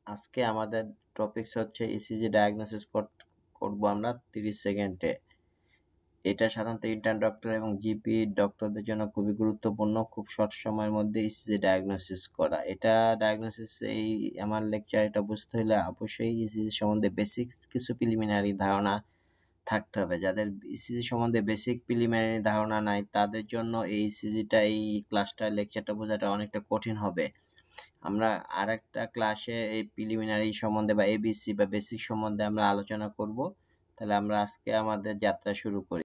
আজকে আমাদের টপিকস হচ্ছে ইসিজি ডায়াগনোসিস করব আমরা 30 সেকেন্ডে। এটা সাধারণত ইন্টার্ন ডক্টর এবং জিপি ডক্টরদের জন্য খুবই গুরুত্বপূর্ণ, খুব শর্ট সময়ের মধ্যে ইসিজি ডায়াগনোসিস করা। এটা ডায়াগনোসিস আমার লেকচার এটা বুঝতে হলে অবশ্যই ইসিজি সম্বন্ধে বেসিক্স কিছু প্রিলিমিনারি ধারণা থাকতে হবে। যাদের ইসিজি সম্বন্ধে বেসিক প্রিলিমিনারি ধারণা নাই তাদের জন্য এই ইসিজিটা এই ক্লাসটা লেকচারটা বোঝাটা অনেকটা কঠিন হবে। আমরা আরেকটা ক্লাসে এই প্রিলিমিনারি সম্বন্ধে বা এবিসি বা বেসিক সম্বন্ধে আমরা আলোচনা করব। তাহলে আমরা আজকে আমাদের যাত্রা শুরু করি।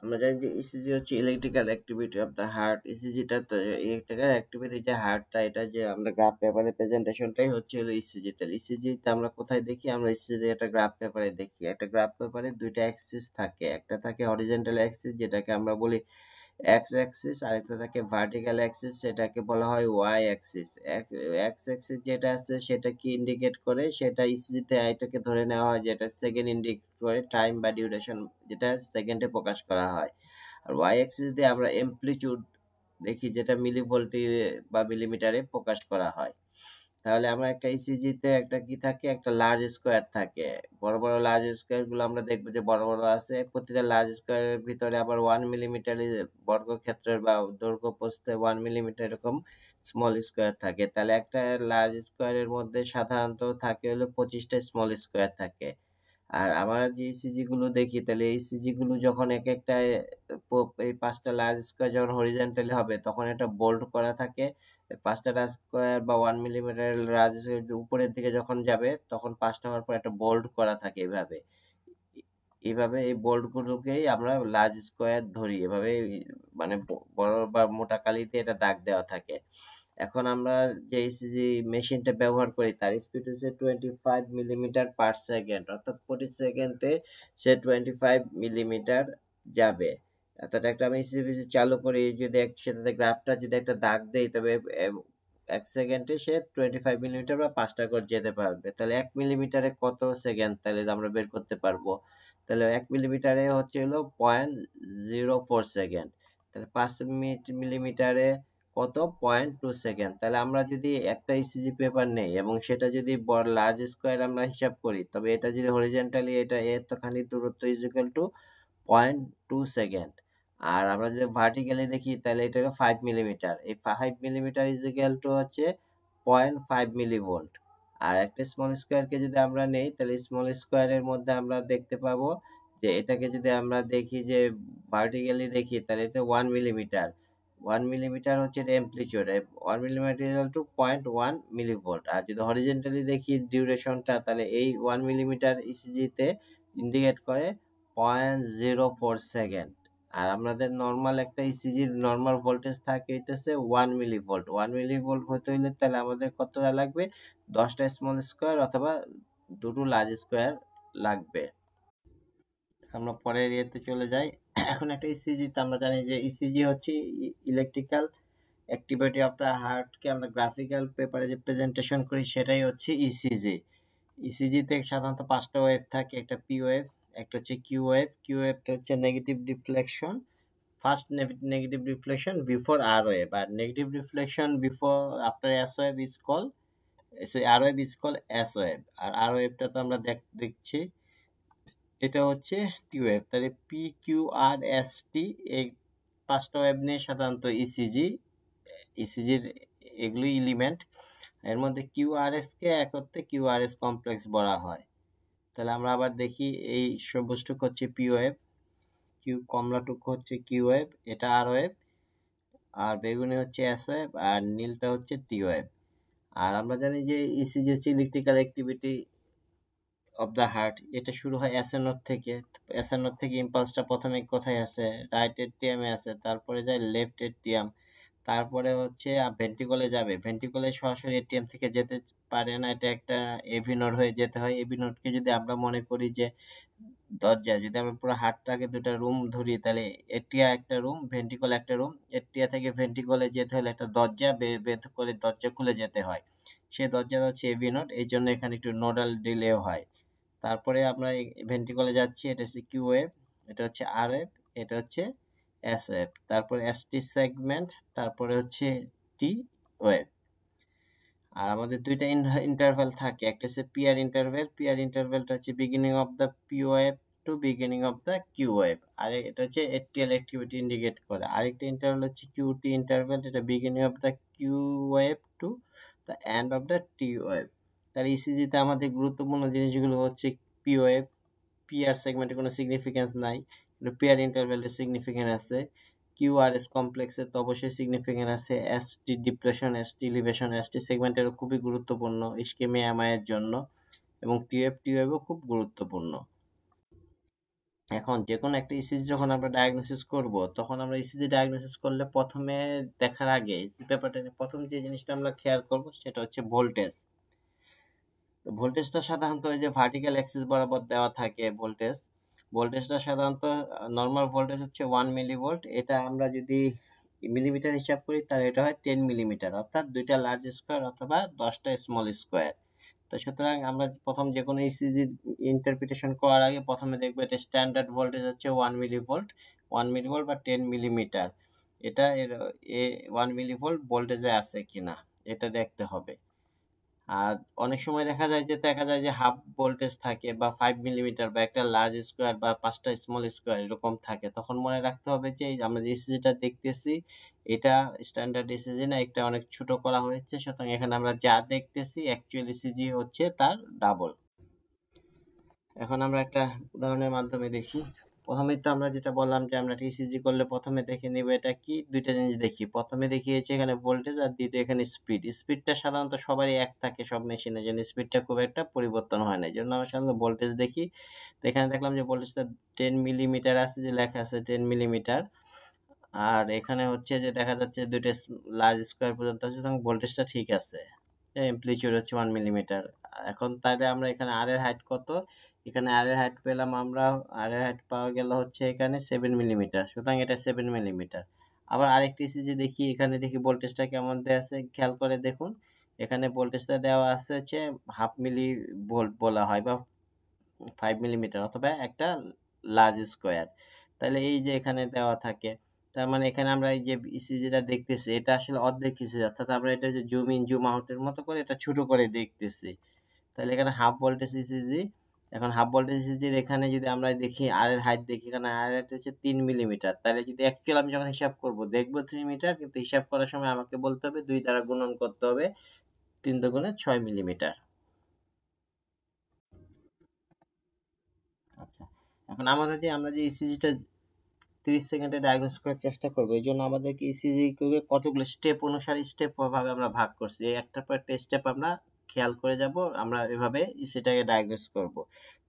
আমরা জানি যে ইসিজি হচ্ছে electrical activity of the heart. ইসিজিটা তো ইলেকট্রিক্যাল অ্যাক্টিভিটি যে হার্টটা, এটা যে আমরা গ্রাফ পেপারে প্রেজেন্টেশনটাই হচ্ছে হলো ইসিজি। তাহলে ইসিজিতে আমরা কোথায় দেখি? আমরা ইসিজি একটা গ্রাফ পেপারে দেখি। একটা গ্রাফ পেপারে দুইটা অ্যাক্সিস থাকে, একটা থাকে হরিজন্টাল অ্যাক্সিস যেটাকে আমরা বলি এক্স অ্যাক্সিস, আরেকটা থাকে ভার্টিক্যাল অ্যাক্সিস সেটাকে বলা হয় ওয়াই অ্যাক্সিস। এক্স অ্যাক্সিস যেটা আছে সেটা কি ইন্ডিকেট করে? সেটা ইসিজিতে এটাকে ধরে নেওয়া হয় যেটা সেকেন্ড ইন্ডিকেট করে, টাইম বা ডিউরেশন যেটা সেকেন্ডে প্রকাশ করা হয়। আর ওয়াই অ্যাক্সিস দিয়ে আমরা এমপ্লিটিউড দেখি যেটা মিলিভোল্টে বা মিলিমিটারে প্রকাশ করা হয়। তাহলে আমরা একটা ইসিজিতে একটা কি থাকে? একটা লার্জ স্কোয়ার থাকে। বড় বড় লার্জ স্কোয়ার গুলো আমরা দেখবো যে বড় বড় আছে। প্রতিটা লার্জ স্কোয়ারের ভিতরে আবার 1 মিলিমিটার বর্গক্ষেত্রের বা দৈর্ঘ্য প্রস্থে 1 মিলিমিটার এরকম স্মল স্কোয়ার থাকে। তাহলে একটা লার্জ স্কোয়ারের মধ্যে সাধারণত থাকে হলো 25টা স্মল স্কোয়ার থাকে। আর আমরা যে ইসিজি গুলো দেখি, তাহলে এই ইসিজি গুলো যখন এক একটা এই 5টা লার্জ স্কোয়ার যখন হরিজন্টালি হবে তখন এটা বোল্ড করা থাকে। 5টা লার্জ স্কোয়ার বা 1 মিলিমিটার লার্জ উপরের দিকে যখন যাবে তখন 5টা হওয়ার পর একটা বোল্ড করা থাকে। এইভাবে এই বোল্ড গুলোকেই আমরা লার্জ স্কোয়ার ধরি। এভাবে মানে বড় বা মোটা কালিতে এটা দাগ দেওয়া থাকে। এখন আমরা যে ইসিজি মেশিনটা ব্যবহার করি তার স্পিড হচ্ছে 25 মিলিমিটার পার সেকেন্ড, অর্থাৎ প্রতি সেকেন্ডে সে 25 মিলিমিটার যাবে। অর্থাৎ একটা আমি ইসিজি চালু করি, যদি সেটাতে গ্রাফটা যদি একটা দাগ দেই তবে 1 সেকেন্ডে সে 25 মিলিমিটার বা 5টা করে যেতে পারবে। তাহলে 1 মিলিমিটারে কত সেকেন্ড তাহলে আমরা বের করতে পারবো। তাহলে 1 মিলিমিটারে হচ্ছে হলো 0.04 সেকেন্ড। তাহলে 5 মিলিমিটারে কত? 0.2 সেকেন্ড। তাহলে আমরা যদি একটা ইসিজি পেপার নেই এবং সেটা যদি বড় লার্জ স্কোয়ার আমরা হিসাব করি, তবে এটা যদি হরিজন্টালি এটা এতখানি দূরত্ব ইজ ইকুয়াল টু 0.2 সেকেন্ড। আর আমরা যদি ভার্টিক্যালি দেখি তাহলে এটা 5 মিলিমিটার। এই 5 মিলিমিটার ইজ ইকুয়াল টু হচ্ছে 0.5 মিলিভোল্ট। আর একটা স্মল স্কোয়ারকে যদি আমরা নেই তাহলে স্মল স্কোয়ারের মধ্যে আমরা দেখতে পাবো যে এটাকে যদি আমরা দেখি যে ভার্টিক্যালি দেখি তাহলে এটা 1 মিলিমিটার। 1 মিলিমিটার হচ্ছে এটা amplitude. 1 millimetre equal to 0.1 millivolt. আর যদি হরিজন্টালি দেখি ডিউরেশনটা, তাহলে এই 1 মিলিমিটার ইসিজিতে ইন্ডিকেট করে 0.04 সেকেন্ড। আর আমাদের নর্মাল একটা ইসিজির নর্মাল ভোল্টেজ থাকে হইতেছে 1 মিলিভোল্ট। 1 মিলিভোল্ট হতে হইলে তাহলে আমাদের কতটা লাগবে? 10টা স্মল স্কোয়ার অথবা দুটো লার্জ স্কোয়ার লাগবে। আমরা পরের ইয়েতে চলে যাই। এখন একটা ইসিজিতে আমরা জানি যে ইসিজি হচ্ছে ইলেকট্রিক্যাল অ্যাক্টিভিটি অফ দ্য হার্টকে আমরা গ্রাফিক্যাল পেপারে যে প্রেজেন্টেশন করি সেটাই হচ্ছে ইসিজি। ইসিজিতে সাধারণত 5টা ওয়েভ থাকে। একটা পি ওয়েভ, একটা হচ্ছে কিউ ওয়েভ। কিউ ওয়েভটা হচ্ছে negative deflection, first negative deflection before R wave, আর negative deflection before after S wave is call R wave is call S wave. আর আর ওয়েভটা তো আমরা দেখছি এটা হচ্ছে টি ওয়েভ। তাহলে P Q R S T এই 5টা ওয়েভ নিয়ে সাধারণত ইসিজির এগুলি এলিমেন্ট। এর মধ্যে কিউআরএস কে একত্রে কিউআরএস কমপ্লেক্স বলা হয়। তাহলে আমরা আবার দেখি এই সবুজটুক হচ্ছে পি ওয়েভ, কমলাটুক হচ্ছে কিউ ওয়েভ, এটা আর ওয়েভ, আর বেগুনি হচ্ছে এস ওয়েভ, আর নীলটা হচ্ছে টি ওয়েভ। আর আমরা জানি যে ইসিজি হচ্ছে electrical activity of the heart. এটা শুরু হয় এসএনওর থেকে। এসএনওর থেকে ইম্পালসটা প্রথমে কোথায় আছে? রাইট এট্রিয়ামে আছে, তারপরে যায় লেফট এট্রিয়াম, তারপরে হচ্ছে ভেন্ট্রিকলে যাবে। ভেন্ট্রিকলে সরাসরি এটিএম থেকে যেতে পারে না, এটা একটা এভি নোড হয়ে যেতে হয়। এভি নোডকে যদি আমরা মনে করি যে দরজা, যদি আমরা পুরো হার্টটাকে দুটা রুম ধরি তাহলে এট্রিয়া একটা রুম, ভেন্ট্রিকল একটা রুম। এট্রিয়া থেকে ভেন্ট্রিকলে যেতে হলে একটা দরজা বের করে দরজা খুলে যেতে হয়। সেই দরজা হচ্ছে এভি নোড, এই জন্য এখানে একটু নোডাল ডিলে হয়। তারপরে আমরা ভেন্ট্রিকলে যাচ্ছি, এটা হচ্ছে কিউ ওয়েভ, এটা হচ্ছে আর ওয়েভ, এটা হচ্ছে এস ওয়েভ, তারপরে এসটি সেগমেন্ট, তারপরে হচ্ছে টি ওয়েভ। আর আমাদের দুইটা ইন্টারভ্যাল থাকে, একটা হচ্ছে পিয়ার ইন্টারভ্যাল, পিয়ার ইন্টারভ্যালটা হচ্ছে beginning of the P wave to beginning of the Q wave, আর এটা হচ্ছে এটিএল অ্যাক্টিভিটি ইন্ডিকেট করে। আরেকটা ইন্টারভ্যাল হচ্ছে কিউটি ইন্টারভ্যাল, এটা beginning of the Q wave to the end of the T wave. তার ইসিজিতে আমাদের গুরুত্বপূর্ণ জিনিসগুলো হচ্ছে পি ওয়েভ, পিআর সেগমেন্টে কোনো সিগনিফিকেন্স নাই, কিন্তু পিআর ইন্টারভ্যালের সিগনিফিকেন্স আছে। কিউআরএস কমপ্লেক্সের তো অবশ্যই সিগনিফিকেন্স আছে। ST depression, ST elevation, ST সেগমেন্টেরও খুবই গুরুত্বপূর্ণ ইস্কেমিয়ামায়ের জন্য, এবং টিওএফও খুব গুরুত্বপূর্ণ। এখন যে কোনো একটা ইসিজি যখন আমরা ডায়াগনোসিস করব, তখন আমরা ইসিজি ডায়াগনোসিস করলে প্রথমে দেখার আগে ইসিজি পেপারটা প্রথম যে জিনিসটা আমরা খেয়াল করব সেটা হচ্ছে ভোল্টেজ। ভোল্টেজটা সাধারণত ওই যে ভার্টিক্যাল অ্যাক্সিস বরাবর দেওয়া থাকে ভোল্টেজ। ভোল্টেজটা সাধারণত নর্মাল ভোল্টেজ হচ্ছে 1 মিলিভোল্ট। এটা আমরা যদি মিলিমিটার হিসাব করি তাহলে এটা হয় 10 মিলিমিটার, অর্থাৎ 2টা লার্জ স্কোয়ার অথবা 10টা স্মল স্কোয়ার। তো সুতরাং আমরা প্রথম যে কোনো ইসিজি ইন্টারপ্রিটেশন করার আগে প্রথমে দেখবো এটা স্ট্যান্ডার্ড ভোল্টেজ হচ্ছে 1 মিলিভোল্ট, 1 মিলিভোল্ট বা 10 মিলিমিটার, এটা এর 1 মিলিভোল্ট ভোল্টেজে আছে কিনা এটা দেখতে হবে। আর অনেক সময় দেখা যায় যে হাফ ভোল্টেজ থাকে বা 5 মিলিমিটার বা একটা লার্জ স্কোয়ার বা 5টা স্মল স্কোয়ার এরকম থাকে, তখন মনে রাখতে হবে যে আমরা যে ইসিজিটা দেখতেছি এটা স্ট্যান্ডার্ড ইসিজি না, একটা অনেক ছোট করা হয়েছে, সুতরাং এখানে আমরা যা দেখতেছি অ্যাকচুয়াল ইসিজি হচ্ছে তার ডাবল। এখন আমরা একটা উদাহরণের মাধ্যমে দেখি। প্রথমে তো আমরা যেটা বললাম যে আমরা ইসিজি করলে প্রথমে দেখে নিব এটা কি, দুইটা জিনিস দেখি। প্রথমে দেখিয়েছে এখানে ভোল্টেজ, আর দ্বিতীয় এখানে স্পিড। স্পিডটা সাধারণত সবারই এক থাকে সব মেশিনের জন্য, স্পিডটা খুব একটা পরিবর্তন হয় না, এই জন্য আমরা সাধারণত ভোল্টেজ দেখি। তো এখানে দেখলাম যে ভোল্টেজটা 10 মিলিমিটার আছে, যে লেখা আছে 10 মিলিমিটার, আর এখানে হচ্ছে যে দেখা যাচ্ছে দুইটা লার্জ স্কোয়ার পর্যন্ত আছে, সুতরাং ভোল্টেজটা ঠিক আছে। অ্যামপ্লিটিউড হচ্ছে 1 মিলিমিটার। এখন তাহলে আমরা এখানে আর এর হাইট কত, এখানে আর এর হাইট পেলাম আমরা, আর এর হাইট পাওয়া গেল হচ্ছে এখানে 7 মিলিমিটার, সুতরাং এটা 7 মিলিমিটার। আবার আরেকটি ইসিজি দেখি, এখানে দেখি ভোল্টেজটা কেমন দেওয়া আছে, খেয়াল করে দেখুন। এখানে ভোল্টেজটা দেওয়া আছে হচ্ছে হাফ মিলি ভোল্ট বলা হয় বা 5 মিলিমিটার অথবা একটা লার্জ স্কোয়ার। তাহলে এই যে এখানে দেওয়া থাকে, তার মানে এখানে আমরা এই যে ইসিজিটা দেখতেছি এটা আসলে অর্ধেক ইসিজি, অর্থাৎ আমরা এটা যে জুম ইন জুম আউটের মতো করে এটা ছোট করে দেখতেছি। তাহলে এখানে হাফ ভোল্টেজ ইসিজি। এখন হাফ ভোল্টেজ ইসিজির এখানে যদি আমরা দেখি আর এর হাইট দেখি, এখানে আর এর হচ্ছে 3 মিলিমিটার। তাহলে যদি অ্যাকচুয়াল আমি যখন হিসাব করব দেখবো 3 মিটার, কিন্তু হিসাব করার সময় আমাকে বলতে হবে 2 দ্বারা গুণন করতে হবে, 3 দুগুণে 6 মিলিমিটার। আচ্ছা, এখন আমরা যে ইসিজিটা 30 সেকেন্ডে ডায়াগনোস করার চেষ্টা করবো, এই জন্য আমাদেরকে ইসিজি কতগুলো স্টেপ অনুসারে স্টেপ ভাবে আমরা ভাগ করছি, এই একটার পর একটা স্টেপ আমরা খেয়াল করে যাব, আমরা এভাবে ইসিটাকে ডায়াগনোস করব।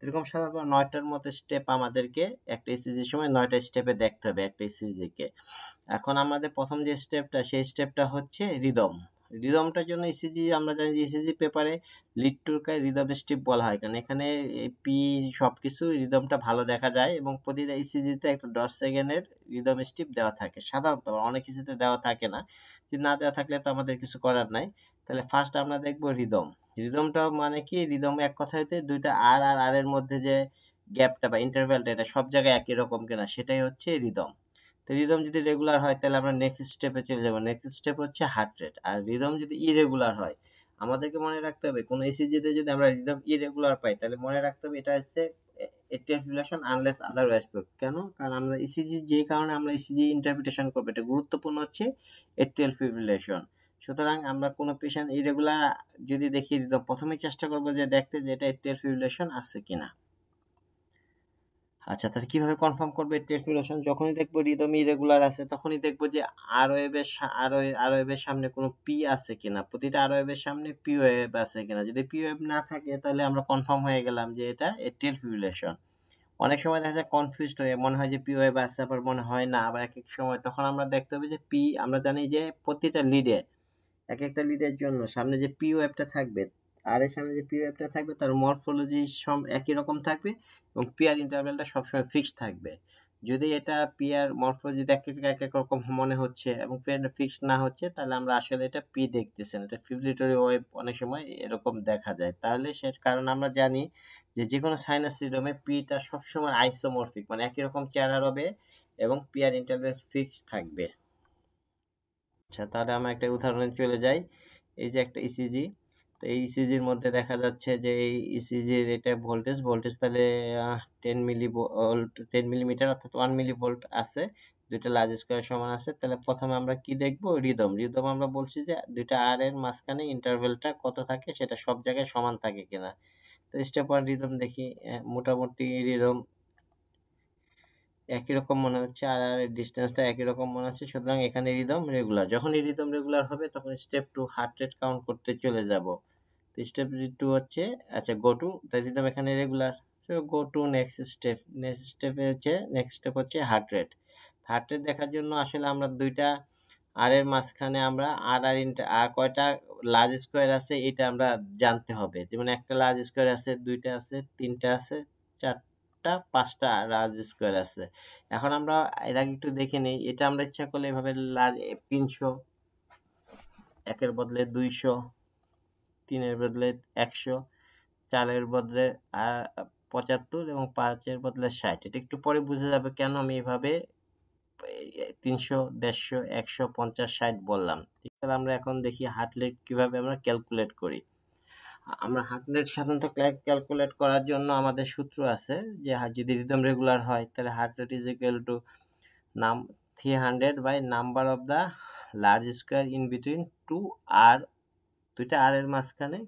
এরকম সাধারণত 9টার মতো স্টেপ আমাদেরকে একটা ইসিজির সময় 9টা স্টেপে দেখতে হবে একটা ইসিজিকে। এখন আমাদের প্রথম যে স্টেপটা, সেই স্টেপটা হচ্ছে রিদম। রিদমটার জন্য ইসিজি আমরা জানি যে ইসিজি পেপারে লিড টুকে রিদম স্টেপ বলা হয়, কারণ এখানে পি সবকিছু রিদমটা ভালো দেখা যায়, এবং প্রতিটা ইসিজিতে একটা 10 সেকেন্ডের রিদম স্টেপ দেওয়া থাকে সাধারণত, অনেক ইসিজিতে দেওয়া থাকে না, যদি না দেওয়া থাকলে তো আমাদের কিছু করার নাই। তাহলে ফার্স্ট আমরা দেখবো রিদম। রিদমটা মানে কি, রিদম এক কথাতে দুইটা আর আর আর এর মধ্যে যে গ্যাপটা বা ইন্টারভ্যালটা এটা সব জায়গায় একই রকম কিনা সেটাই হচ্ছে রিদম। তো রিদম যদি রেগুলার হয় তাহলে আমরা নেক্সট স্টেপে চলে যাব, নেক্সট স্টেপ হচ্ছে হার্ট রেট। আর রিদম যদি ইরেগুলার হয়, আমাদেরকে মনে রাখতে হবে কোন ইসিজিতে যদি আমরা রিদম ইরেগুলার পাই তাহলে মনে রাখতে হবে এটা হচ্ছে ATL fibrillation unless otherwise proof. কেন? কারণ আমরা ইসিজি যে কারণে আমরা ইসিজি ইন্টারপ্রিটেশন করবো এটা গুরুত্বপূর্ণ হচ্ছে এটিএল ফিব্রিলেশন। সুতরাং আমরা কোনো পেশেন্ট ইরেগুলার যদি দেখি, রিদম প্রথমেই চেষ্টা করবো যে দেখতে যে এটা এটিএল ফিব্রিলেশন আছে কিনা। আচ্ছা, তাহলে কিভাবে কনফার্ম করবে টেফিলেশন? যখনই দেখবো রিদম ইরেগুলার আছে তখনই দেখবো যে আর ওয়েভের আর ওয়েভের সামনে কোনো পি আছে কিনা, প্রতিটা আর ওয়েভের সামনে পি ওয়েভ আছে কিনা। যদি পি ওয়েভ না থাকে তাহলে আমরা কনফার্ম হয়ে গেলাম যে এটা এটিএল ফিব্রিলেশন। অনেক সময় দেখা যায় কনফিউজড হয়ে মনে হয় যে পি ওয়েভ আছে, আবার মনে হয় না, আবার এক এক সময় তখন আমরা দেখতে হবে যে পি, আমরা জানি যে প্রতিটা লিডে এক একটা লিডের জন্য সামনে যে পি ওয়েভটা থাকবে, আর এর সামনে যে পি ওয়েভটা থাকবে তার মরফোলজি একই রকম থাকবে, এবং পিয়ার ইন্টারভ্যালটা সবসময় ফিক্সড থাকবে। যদি এটা পিয়ার মরফোলজি এক এক রকম মনে হচ্ছে এবং পিয়ার ফিক্সড না হচ্ছে, তাহলে আমরা আসলে এটা পি দেখতেছি না, এটা ফিব্রিলেটরি ওয়েভ অনেক সময় এরকম দেখা যায়। তাহলে সে কারণ আমরা জানি যে যে কোনো সাইনাস রিদমে পিটা সবসময় আইসোমরফিক, মানে একই রকম চেহারা হবে এবং পিয়ার ইন্টারভ্যাল ফিক্সড থাকবে। আচ্ছা, তাহলে আমরা একটা উদাহরণে চলে যাই। এই যে একটা ইসিজি, তো এই ইসিজির মধ্যে দেখা যাচ্ছে যে এই ইসিজির এটা ভোল্টেজ তাহলে 10 মিলি ভোল্ট 10 মিলিমিটার অর্থাৎ 1 মিলি ভোল্ট আছে, দুইটা লার্জ স্কোয়ার সমান আছে। তাহলে প্রথমে আমরা কি দেখব, রিদম আমরা বলছি যে দুইটা আর এর মাঝখানে ইন্টারভেলটা কত থাকে সেটা সব জায়গায় সমান থাকে কিনা। তো স্টেপ ওয়ান রিদম দেখি, মোটামুটি রিদম একই রকম মনে হচ্ছে, আর ডিস্টেন্সটা একই রকম মনে হচ্ছে, সুতরাং এখানে রিদম রেগুলার। যখন এই রিদম রেগুলার হবে তখন step two heart rate count করতে চলে যাব। তো স্টেপ টু হচ্ছে, আচ্ছা গো টু, তাই রিদম এখানে regular, so go to next step হচ্ছে হার্ট রেট। হার্ট রেট দেখার জন্য আসলে আমরা দুইটা আর এর মাঝখানে আমরা আর কয়টা লার্জ স্কোয়ার আছে এটা আমরা জানতে হবে। যেমন একটা লার্জ স্কোয়ার আছে, দুইটা আছে, তিনটা আছে, চারটা, পাঁচটা লার্জ স্কোয়ার আছে। এখন আমরা এর আগে একটু দেখে নেই, এটা আমরা ইচ্ছা করলে এভাবে 300, একের বদলে 200, 3-এর বদলে 100, 4-এর বদলে 75 এবং 5-এর বদলে 60। এটা একটু পরে বুঝে যাবে কেন আমি এভাবে 300, 150, 100, 50, 60 বললাম। তাহলে আমরা এখন দেখি হার্ট রেট কিভাবে আমরা ক্যালকুলেট করি। আমরা হার্ট রেট সাধারণত ক্যালকুলেট করার জন্য আমাদের সূত্র আছে যে যদি রিদম রেগুলার হয় তাহলে heart rate is equal to 300 by number of the large square in between two R, দুইটা আর এর মাঝখানে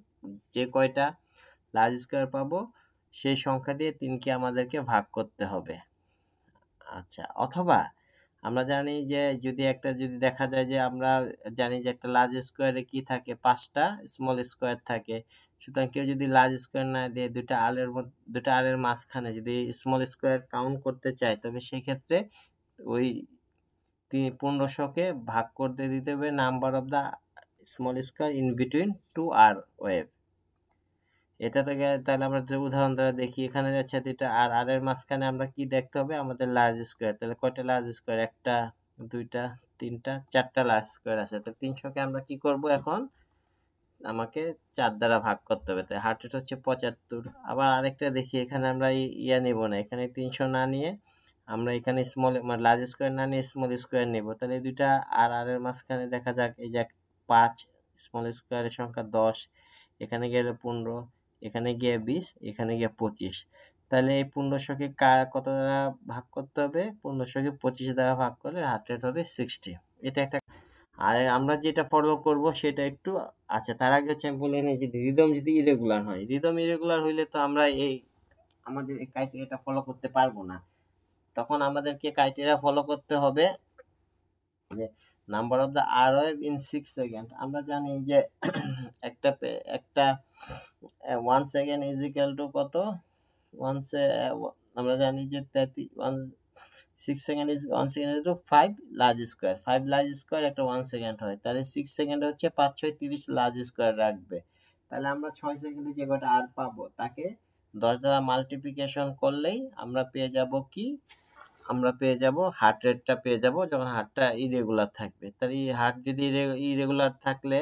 যে কয়টা লার্জ স্কোয়ার পাবো সেই সংখ্যা দিয়ে 3কে আমাদেরকে ভাগ করতে হবে। আচ্ছা, অথবা আমরা জানি যে যদি দেখা যায় যে আমরা জানি যে একটা লার্জ স্কোয়ারে কি থাকে, 5টা স্মল স্কোয়ার থাকে। সুতরাং কেউ যদি লার্জ স্কোয়ার না দিয়ে দুইটা আর এর মাঝখানে যদি স্মল স্কোয়ার কাউন্ট করতে চায়, তবে সেই ক্ষেত্রে ওই 1500কে ভাগ করতে দিতে হবে number of the small square in between two R wave. এটা থেকে তাহলে আমরা যে উদাহরণ দ্বারা দেখি, এখানে যাচ্ছে দুইটা আর এর মাঝখানে আমরা কি দেখতে হবে, আমাদের লার্জ স্কোয়ার। তাহলে কয়টা লার্জ স্কোয়ার, একটা, দুইটা, তিনটা, চারটা লার্জ স্কোয়ার আছে। তো 300কে আমরা কি করব, এখন আমাকে 4 দ্বারা ভাগ করতে হবে। তাই হার্ট রেট হচ্ছে 75। আবার আরেকটা দেখি, এখানে আমরা নেব না, এখানে 300 না নিয়ে আমরা এখানে লার্জ স্কোয়ার না নিয়ে স্মল স্কোয়ার নেব। তাহলে এই দুইটা আর এর মাঝখানে দেখা যাক, এই যে 5, স্মল স্কোয়ারের সংখ্যা 10, এখানে গেলে 15, এখানে গিয়ে 20, এখানে গিয়ে 25। তাহলে এই 1500কে কত দ্বারা ভাগ করতে হবে, 1500কে 25 দ্বারা ভাগ করলে হার্ট রেট হবে 60। এটা একটা। আর আমরা যেটা ফলো করব সেটা একটু, আচ্ছা তার আগে হচ্ছে আমি বলে নিই যে রিদম যদি ইরেগুলার হয়, রিদম ইরেগুলার হইলে তো আমরা আমাদের এই ক্রাইটেরিয়াটা ফলো করতে পারবো না। তখন আমাদেরকে ক্রাইটেরিয়া ফলো করতে হবে যে number of the R wave in 6 second. আমরা জানি যে একটা 1 সেকেন্ড ইজ ইকুয়াল টু কত, আমরা জানি যে 6 second is 1 second is to 5 large square. 5 large square একটা 1 সেকেন্ড হয়, তাহলে 6 সেকেন্ড হচ্ছে 5 6 30 লার্জ স্কোয়ার রাখবে। তাহলে আমরা 6 সেকেন্ডে যে কটা আর পাবো তাকে 10 দ্বারা মাল্টিপ্লিকেশন করলেই আমরা পেয়ে যাব কি, আমরা পেয়ে যাব হার্ট রেটটা পেয়ে যাব যখন হার্টটা ইরেগুলার থাকবে। তাহলে হার্ট যদি ইরেগুলার থাকলে,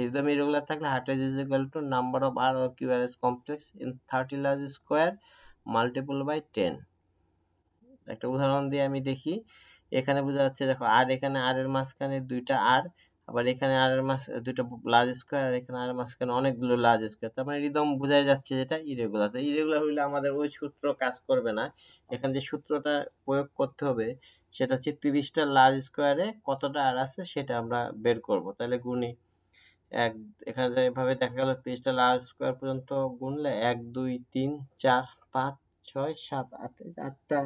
রিদম ইরেগুলার থাকলে heart rate is equal to number of R QRS complex in 30 large square multiple by 10। একটা উদাহরণ দিয়ে আমি দেখি, এখানে বোঝা যাচ্ছে, দেখো আর এখানে আর এর মাঝখানে দুইটা আর, আবার এখানে আর এর দুইটা লার্জ স্কোয়ার, আর এখানে আর এর মাঝখানে অনেকগুলো লার্জ স্কোয়ার। তার মানে রিদম বোঝাই যাচ্ছে যেটা ইরেগুলার। তো ইরেগুলার হইলে আমাদের ওই সূত্র কাজ করবে না। এখানে যে সূত্রটা প্রয়োগ করতে হবে সেটা হচ্ছে 30টা লার্জ স্কোয়ারে কতটা আর আছে সেটা আমরা বের করব। তাহলে গুণি এখানে এভাবে দেখা গেল 30টা লার্জ স্কোয়ার পর্যন্ত গুনলে 1 2 3 4 5 6 7 8, 8টা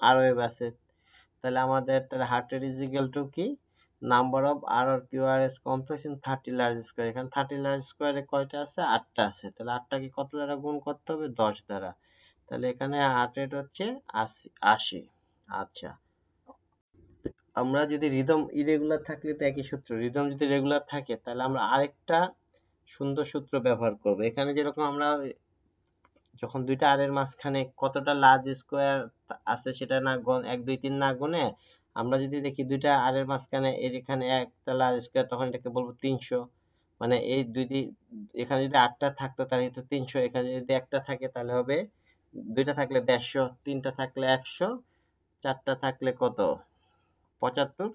আর ওয়েভ আছে। তাহলে আমাদের heart rate is equal to কি, number of R QRS complex in 30 large square. এখানে 30 লার্জ স্কোয়ারে কয়টা আছে, 8টা আছে। তাহলে 8টাকে কত দ্বারা গুণ করতে হবে, 10 দ্বারা। তাহলে এখানে হার্ট রেট হচ্ছে 80। আচ্ছা, আমরা যদি রিদম ইরেগুলার থাকলে তো একই সূত্র, রিদম যদি রেগুলার থাকে তাহলে আমরা আরেকটা সুন্দর সূত্র ব্যবহার করব। এখানে যেরকম আমরা যখন দুইটা আর এর মাঝখানে কতটা লার্জ স্কোয়ার আছে সেটা না 1 2 3 না গুনে, আমরা যদি দেখি দুইটা আর এর মাঝখানে এখানে একটা লার্জ স্কোয়ার, তখন এটাকে বলবো 300। মানে এই এখানে যদি 8টা থাকতো তাহলে তো 300, এখানে যদি একটা থাকে তাহলে হবে, দুইটা থাকলে 150, তিনটা থাকলে 100, চারটা থাকলে কত, 75,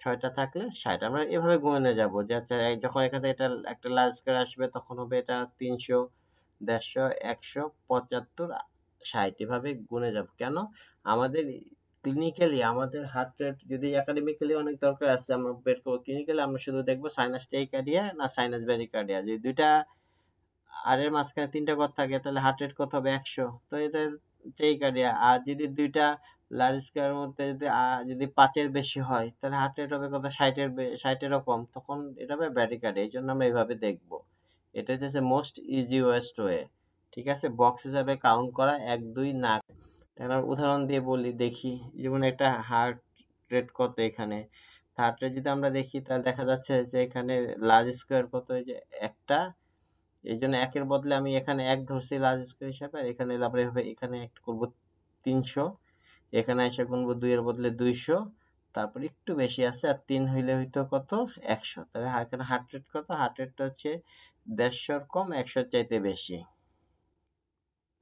6টা থাকলে 60, আমরা এভাবে গুণে যাব যে আচ্ছা যখন এখানে এটা একটা লার্জ স্কয়ার আসবে তখন হবে এটা 300, 150, 100, 75, 60 এভাবে গুণে যাব। কেন? আমাদের ক্লিনিক্যালি আমাদের হার্ট রেট যদি একাডেমিক্যালি অনেক দরকার আছে আমরা বের করবো, ক্লিনিক্যালি আমরা শুধু দেখবো সাইনাস টেইকার্ডিয়া না সাইনাস ব্যারিকার্ডিয়া, যদি দুইটা আর এর মাঝখানে 3টা ঘর থাকে তাহলে হার্ট রেট কত হবে 100, তো এটা টেইকার্ডিয়া। আর যদি দুইটা লার্জ স্কয়ারের মধ্যে যদি 5-এর বেশি হয় তাহলে হার্ট রেট হবে কত 60-এরও কম, তখন এটা হবে ব্র্যাডিকার্ডিয়া। এই জন্য আমরা এইভাবে দেখবো, এটা হচ্ছে মোস্ট ইজিয়েস্ট ওয়ে। ঠিক আছে, বক্স হিসাবে কাউন্ট করা 1-2 না। তাহলে উদাহরণ দিয়ে বলি দেখি, যেমন একটা হার্ট রেট কত এখানে, হার্ট রেট যদি আমরা দেখি তাহলে দেখা যাচ্ছে যে এখানে লার্জ স্কয়ার কত, এই যে একটা, এই জন্য একের বদলে আমি এখানে এক ধরছি লার্জ স্কয়ার হিসাবে, আর এখানে আবার এভাবে এখানে একটা করবো 300, এখানে এসে গুনবো 2 এর বদলে 200, তারপর একটু বেশি আছে আর 3 হইলে হইতো কত 100, তাহলে এখানে হার্ট রেট কত, হার্ট রেটটা হচ্ছে 150-র কম 100-র চাইতে বেশি।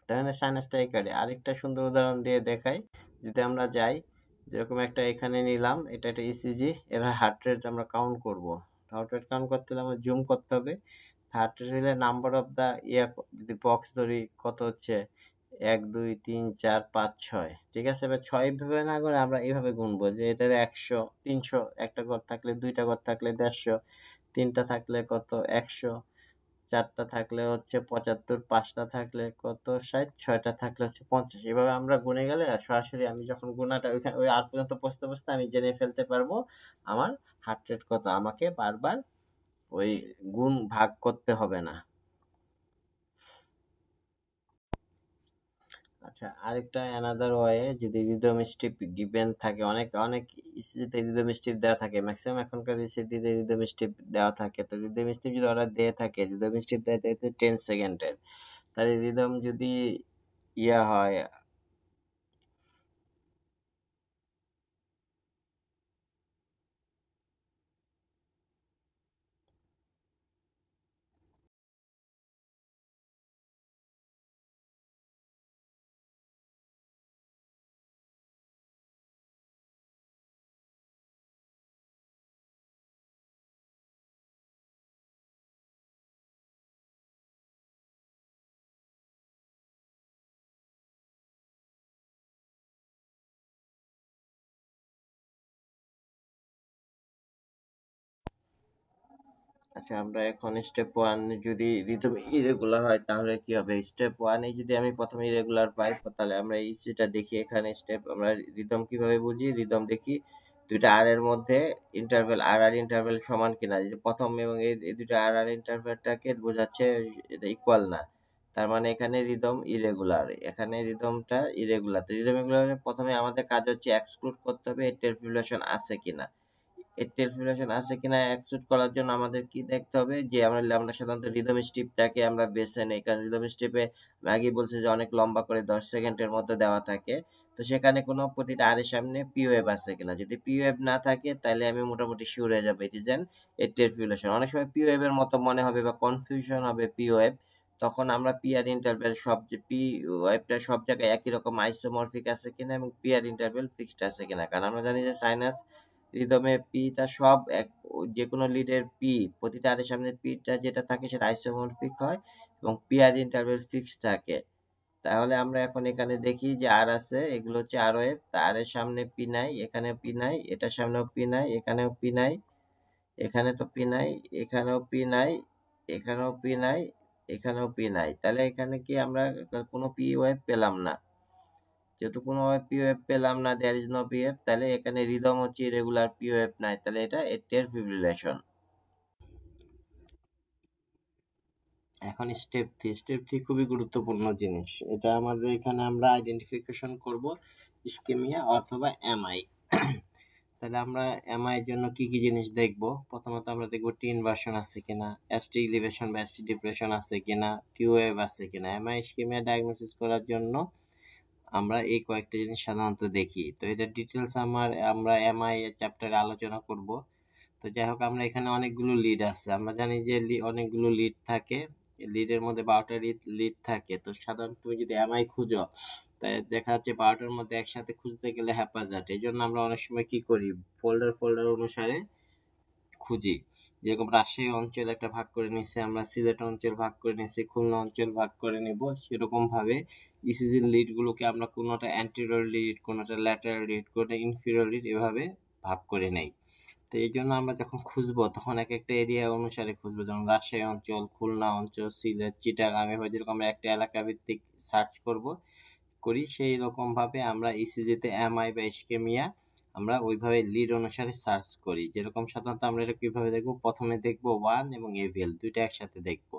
তাহলে সাইনাস টাইকারে আরেকটা সুন্দর উদাহরণ দিয়ে দেখাই, যদি আমরা যাই যেরকম একটা এখানে নিলাম, এটা একটা ইসিজি, এবার হার্ট রেট আমরা কাউন্ট করব। হার্ট রেট কাউন্ট করতে হলে আমার জুম করতে হবে, হার্ট রেট হলে নাম্বার অফ দা যদি বক্স ধরি কত হচ্ছে 1 2 3 4 5 6, ঠিক আছে। এবার 6 ভাবে না করে আমরা এইভাবে গুনবো যে এটার 100, 300, একটা ঘর থাকলে, দুইটা ঘর থাকলে 150, তিনটা থাকলে কত 100, 4টা থাকলে হচ্ছে 75, 5টা থাকলে কত 60, 6টা থাকলে হচ্ছে 50। এভাবে আমরা গুনে গেলে সরাসরি আমি যখন গুণাটা ওইখানে ওই আর পর্যন্ত পৌঁছতে পৌঁছতে আমি জেনে ফেলতে পারবো আমার হার্ট রেট কত, আমাকে বারবার ওই গুণ ভাগ করতে হবে না। আচ্ছা, আরেকটা অ্যানাদার ওয়ে, যদি রিদম স্ট্রিপ গিভেন থাকে, অনেক অনেক ইসিজিতে রিদম স্ট্রিপ দেওয়া থাকে, ম্যাক্সিমাম এখনকার ইসিজিতে রিদম স্ট্রিপ দেওয়া থাকে, তো রিদম স্ট্রিপ যদি ওরা দিয়ে থাকে, রিদম স্ট্রিপ দেয় 10 সেকেন্ডের, তাহলে রিদম যদি ইয়া হয়, আচ্ছা আমরা এখন স্টেপ ওয়ান, যদি রিদম ইরেগুলার হয় তাহলে কি হবে, স্টেপ ওয়ানে যদি আমি প্রথমে ইরেগুলার পাই তাহলে আমরা এই যেটা দেখি এখানে স্টেপ, আমরা রিদম কিভাবে বুঝি, রিদম দেখি দুইটা আর এর মধ্যে ইন্টারভেল, আর আর ইন্টারভেল সমান কিনা, যে প্রথম এবং এই দুইটা আর আর ইন্টারভেলটাকে বোঝাচ্ছে এটা ইকুয়াল না, তার মানে এখানে রিদম ইরেগুলার, এখানে রিদমটা ইরেগুলার। তো রিদম ইরেগুলার প্রথমে আমাদের কাজ হচ্ছে এক্সক্লুড করতে হবে এর টেরফিউলেশন আছে কিনা, এর টেরফিউলেশন আছে কিনা এক্সক্লুড করার জন্য আমাদের কি দেখতে হবে, যে আমরা সাধারণত রিদম স্ট্রিপটাকে আমরা বেছে নেই, কারণ রিদম স্ট্রিপে আমি আগেই বলছি যে অনেক লম্বা করে 10 সেকেন্ডের মধ্যে দেওয়া থাকে, তো সেখানে কোনো প্রতিটা আর এর সামনে পি ওয়েভ আছে কিনা, যদি পি ওয়েভ না থাকে তাহলে আমি মোটামুটি শিওর হয়ে যাবো ইট ইজ এন এর টেরফিউলেশন। অনেক সময় পি ওয়েভের মতো মনে হবে বা কনফিউশন হবে পি ওয়েভ, তখন আমরা পি আর ইন্টারভেল সব, যে পি ওয়েভটা সব জায়গায় একই রকম আইসোমরফিক আছে কিনা এবং পি আর ইন্টারভেল ফিক্সড আছে কিনা, কারণ আমরা জানি যে সাইনাস রিদমে পিটা সব এক, যে কোনো লিডের পি প্রতিটা আরের সামনে পিটা যেটা থাকে সেটা আইসোমরফিক হয় এবং পি আর ইন্টারভেল ফিক্স থাকে। তাহলে আমরা এখন এখানে দেখি যে আর আছে, এগুলো হচ্ছে আর ওয়েভ, আর এর সামনে পি নাই, এখানেও পি নাই, এটার সামনেও পি নাই, এখানেও পি নাই, এখানে তো পি নাই, এখানেও পি নাই, এখানেও পি নাই, এখানেও পি নাই, তাহলে এখানে কি আমরা কোনো পি ওয়েভ পেলাম না, যেহেতু কোনো পিওএফ পেলাম না, দেয়ার ইজ নো পিওএফ, তাহলে এখানে রিদম হচ্ছে রেগুলার, পিওএফ নাই, তাহলে এটা এটের ফিব্রিলেশন। এখন স্টেপ থ্রি, স্টেপ থ্রি খুবই গুরুত্বপূর্ণ জিনিস, এটা আমাদের এখানে আমরা আইডেন্টিফিকেশন করব ইস্কেমিয়া অথবা এমআই। তাহলে আমরা এমআই এর জন্য কি কি জিনিস দেখব, প্রথমত আমরা দেখব টি ইনভার্সন আছে কিনা, এসটি ইলিভেশন বা এসটি ডিপ্রেশন আছে কিনা, টিওএভ আছে কিনা। এমআই ইস্কেমিয়া ডায়াগনোসিস করার জন্য আমরা এই কয়েকটা জিনিস সাধারণত দেখি, তো এটা ডিটেলস আমরা এমআই এর চ্যাপ্টারে আলোচনা করব। তো যাই হোক, আমরা এখানে অনেকগুলো লিড আছে, আমরা জানি যে অনেকগুলো লিড থাকে, লিডের মধ্যে 12টা লিড থাকে, তো সাধারণত তুমি যদি এমআই খুঁজো তাই দেখা যাচ্ছে 12টার মধ্যে একসাথে খুঁজতে গেলে হ্যাপাজার্ড। এই জন্য আমরা অনেক সময় কি করি, ফোল্ডার অনুসারে খুঁজি। যেরকম রাজশাহী অঞ্চল একটা ভাগ করে নিচ্ছে, আমরা সিলেট অঞ্চল ভাগ করে নিচ্ছি, খুলনা অঞ্চল ভাগ করে নিব। সেরকম ভাবে ইসিজির লিডগুলোকে আমরা কোনোটা অ্যান্টেরিয়র লিড, কোনোটা ল্যাটারাল লিড, কোনোটা ইনফিরিয়র লিড এভাবে ভাগ করে নেই। তো এই জন্য আমরা যখন খুঁজবো তখন এক একটা এরিয়া অনুসারে খুঁজবো, যেমন রাজশাহী অঞ্চল, খুলনা অঞ্চল, সিলেট, চিটাগাং, এভাবে যেরকম আমরা একটা এলাকা ভিত্তিক সার্চ করি, সেই রকম ভাবে আমরা ইসিজিতে এমআই বা ইস্কেমিয়া আমরা ওইভাবে লিড অনুসারে সার্চ করি। যেরকম সাধারণত আমরা এটা কিভাবে দেখবো, প্রথমে দেখবো 1 এবং এভিএল দুইটা একসাথে দেখবো,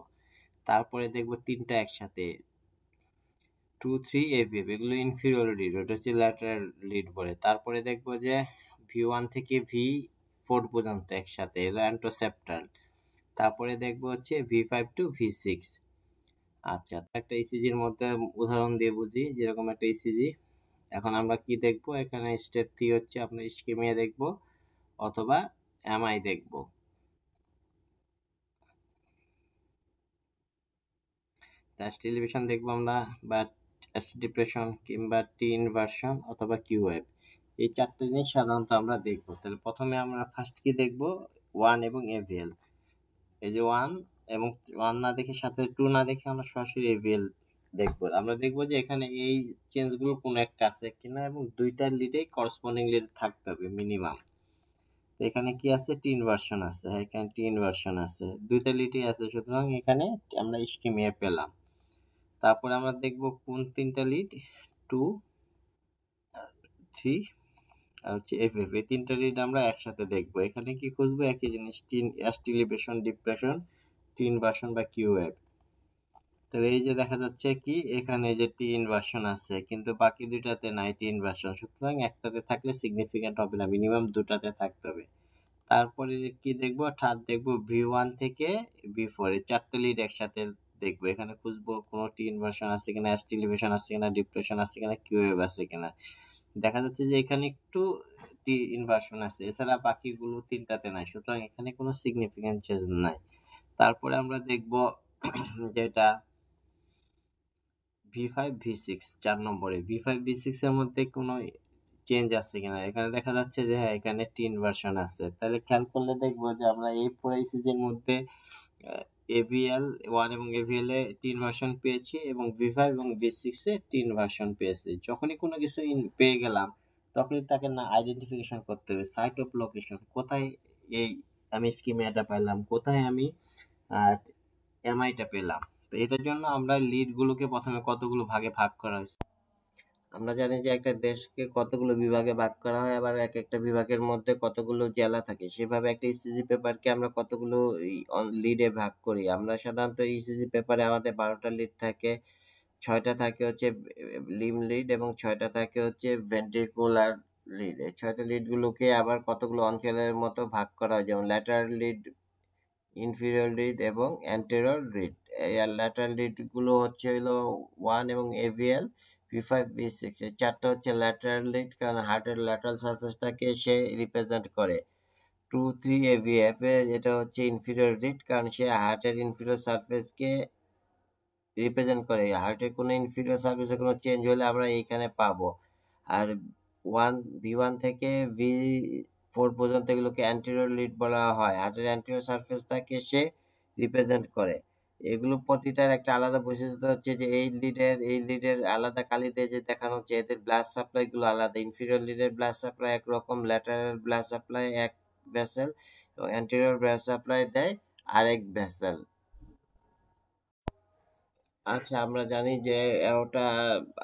তারপরে দেখবো তিনটা একসাথে 2 3 এভিএফ, এগুলো ইনফিরিয়র লিড, ওটা হচ্ছে ল্যাটারাল লিড বলে। তারপরে দেখবো যে V1 থেকে V4 পর্যন্ত একসাথে, এগুলো অ্যান্টোসেপ্টাল। তারপরে দেখবো হচ্ছে V5 টু V6। আচ্ছা, একটা ইসিজির মধ্যে উদাহরণ দিয়ে বুঝি, যেরকম একটা ইসিজি। এখন আমরা কি দেখব, এখানে স্টেপ 3 হচ্ছে আমরা ইস্কেমিয়া দেখব অথবা এমআই দেখব। ট্যাশ টেলিভিশন দেখব আমরা, বা অ্যাসিড ডিপ্রেশন, কিংবা টি ইনভার্সন অথবা কিউএফ। এই চারটে জিনিস সাধারণত আমরা দেখব। তাহলে প্রথমে আমরা ফার্স্ট কি দেখব, 1 এবং এভিএল। এই যে 1 এবং 1 না দেখে, সাথে 2 না দেখে আমরা সরাসরি এভিএল দেখবো। আমরা দেখবো যে এখানে এই চেঞ্জগুলো কোনো একটা আছে কিনা, এবং দুইটা লিডেই করসপন্ডিং লিড থাকতে হবে মিনিমাম। এখানে কি আছে, টি ইনভার্সন আছে, হ্যাঁ এখানে টি ইনভার্সন আছে, দুইটা লিডই আছে, সুতরাং এখানে আমরা ইস্কেমিয়া পেলাম। তারপরে আমরা দেখবো কোন তিনটা লিড, 2 3 আর হচ্ছে এফএফ, এই তিনটা লিড আমরা একসাথে দেখবো। এখানে কি খুঁজবো, একই জিনিস, অ্যাস্টিলিভেশন, ডিপ্রেশন, টি ইনভার্সন বা কিউএফ। তাহলে এই যে দেখা যাচ্ছে কি, এখানে যে টি ইনভার্সন আছে কিন্তু বাকি দুইটাতে নাই টি ইনভার্সন, সুতরাং একটাতে থাকলে সিগনিফিকেন্ট হবে না, মিনিমাম দুটাতে থাকতে হবে। তারপরে কি দেখবো, থার্ড দেখবো V1 থেকে V4, এই চারটে লিড একসাথে দেখবো। এখানে খুঁজবো কোনো টি ইনভার্সন আছে কিনা, অ্যাস্টিলিভেশন আছে কিনা, ডিপ্রেশন আছে কিনা, কিউএফ আছে কিনা। দেখা যাচ্ছে যে এখানে একটু টি ইনভার্সন আছে, এছাড়া বাকিগুলো তিনটাতে নাই, সুতরাং এখানে কোনো সিগনিফিকেন্ট চেঞ্জ নাই। তারপরে আমরা দেখবো যেটা V5 V6, 4 নম্বরে V5 V6 এর মধ্যে কোনো চেঞ্জ আছে কিনা। এখানে দেখা যাচ্ছে যে হ্যাঁ, এখানে টি ইনভার্সন আছে। তাহলে খেয়াল করলে দেখবো যে আমরা এই পুরো সিরিজের মধ্যে এভিএল 1 এবং এভিএল এ টি ইনভার্সন পেয়েছি, এবং V5 এবং V6 এ টি ইনভার্সন পেয়েছি। যখনই কোনো কিছু পেয়ে গেলাম, তখনই তাকে না আইডেন্টিফিকেশন করতে হবে, সাইট অফ লোকেশন, কোথায় এই আমি স্কিমিয়াটা পেলাম, কোথায় আমি এমআইটা পেলাম। তো এটার জন্য আমরা লিড গুলোকে প্রথমে কতগুলো ভাগে ভাগ করা হয়েছে। আমরা জানি যে একটা দেশকে কতগুলো বিভাগে ভাগ করা হয়, আবার এক একটা বিভাগের মধ্যে কতগুলো জেলা থাকে, সেভাবে একটা ইসিজি পেপারকে আমরা কতগুলো লিডে ভাগ করি। আমরা সাধারণত ইসিজি পেপারে আমাদের 12টা লিড থাকে, 6টা থাকে হচ্ছে লিম লিড, এবং 6টা থাকে হচ্ছে ভেন্ট্রিকুলার লিড। এই 6টা লিডগুলোকে আবার কতগুলো অঞ্চলের মতো ভাগ করা হয়, যেমন ল্যাটারাল লিড, ইনফিরিয়র লিড এবং অ্যান্টেরিয়র লিড। এই ল্যাটারাল লিডগুলো হচ্ছে হলো 1 এবং এভিএল, V5 V6, এই চারটা হচ্ছে ল্যাটারাল লিড, কারণ হার্টের ল্যাটারাল সারফেসটাকে সে রিপ্রেজেন্ট করে। 2 3 এভিএফ এ এটা হচ্ছে ইনফিরিয়র লিড, কারণ সে হার্টের ইনফিরিয়র সারফেসকে রিপ্রেজেন্ট করে। হার্টের কোনো ইনফিরিয়র সারফেসে কোনো চেঞ্জ হলে আমরা এইখানে পাবো। আর V1 থেকে V4 পর্যন্ত এগুলোকে অ্যান্টেরিয়র লিড বলা হয়, হার্টের অ্যান্টেরিয়র সারফেসটাকে সে রিপ্রেজেন্ট করে। এগুলো প্রতিটার একটা আলাদা বৈশিষ্ট্য হচ্ছে যে এই লিডের আলাদা কালি দিয়ে যে দেখানো হচ্ছে, এদের ব্লাড সাপ্লাই গুলো আলাদা। ইনফিরিয়র লিডের ব্লাড সাপ্লাই একরকম, ল্যাটারাল ব্লাড সাপ্লাই এক ভেসেল, এবং অ্যান্টেরিয়র ব্লাড সাপ্লাই দেয় আরেক ভেসেল। আচ্ছা, আমরা জানি যে অ্যাওর্টা,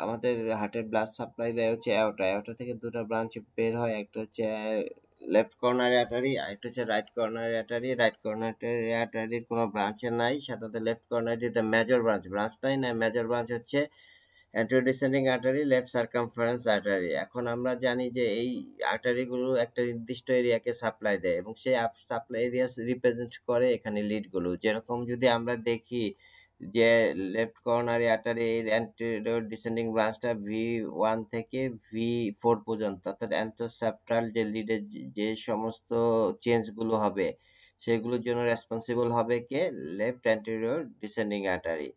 আমাদের হার্টের ব্লাড সাপ্লাই দেয় হচ্ছে অ্যাওর্টা। অ্যাওর্টা থেকে দুটো ব্রাঞ্চ বের হয়, একটা হচ্ছে লেফট কর্নারি আর্টারি, আর একটা হচ্ছে রাইট কর্নারি আর্টারি। রাইট কর্নারি আর্টারির কোনো ব্রাঞ্চে নাই, সাধারণত লেফট কর্নারিতে মেজর ব্রাঞ্চ নাই না, মেজর ব্রাঞ্চ হচ্ছে anterior descending artery, left circumference artery. এখন আমরা জানি যে এই আর্টারিগুলো একটা নির্দিষ্ট এরিয়াকে সাপ্লাই দেয়, এবং সেই সাপ্লাই এরিয়া রিপ্রেজেন্ট করে এখানে লিডগুলো। যেরকম যদি আমরা দেখি যে লেফট কর্নারি আর্টারি এর অ্যান্টেরিয়র ডিসেন্ডিং ব্রাঞ্চটা V1 থেকে V4 পর্যন্ত, অর্থাৎ অ্যান্টোসেপ্টাল যে লিডের যে সমস্ত চেঞ্জগুলো হবে, সেগুলোর জন্য রেসপন্সিবল হবে কে, লেফট অ্যান্টেরিয়র ডিসেন্ডিং আর্টারি।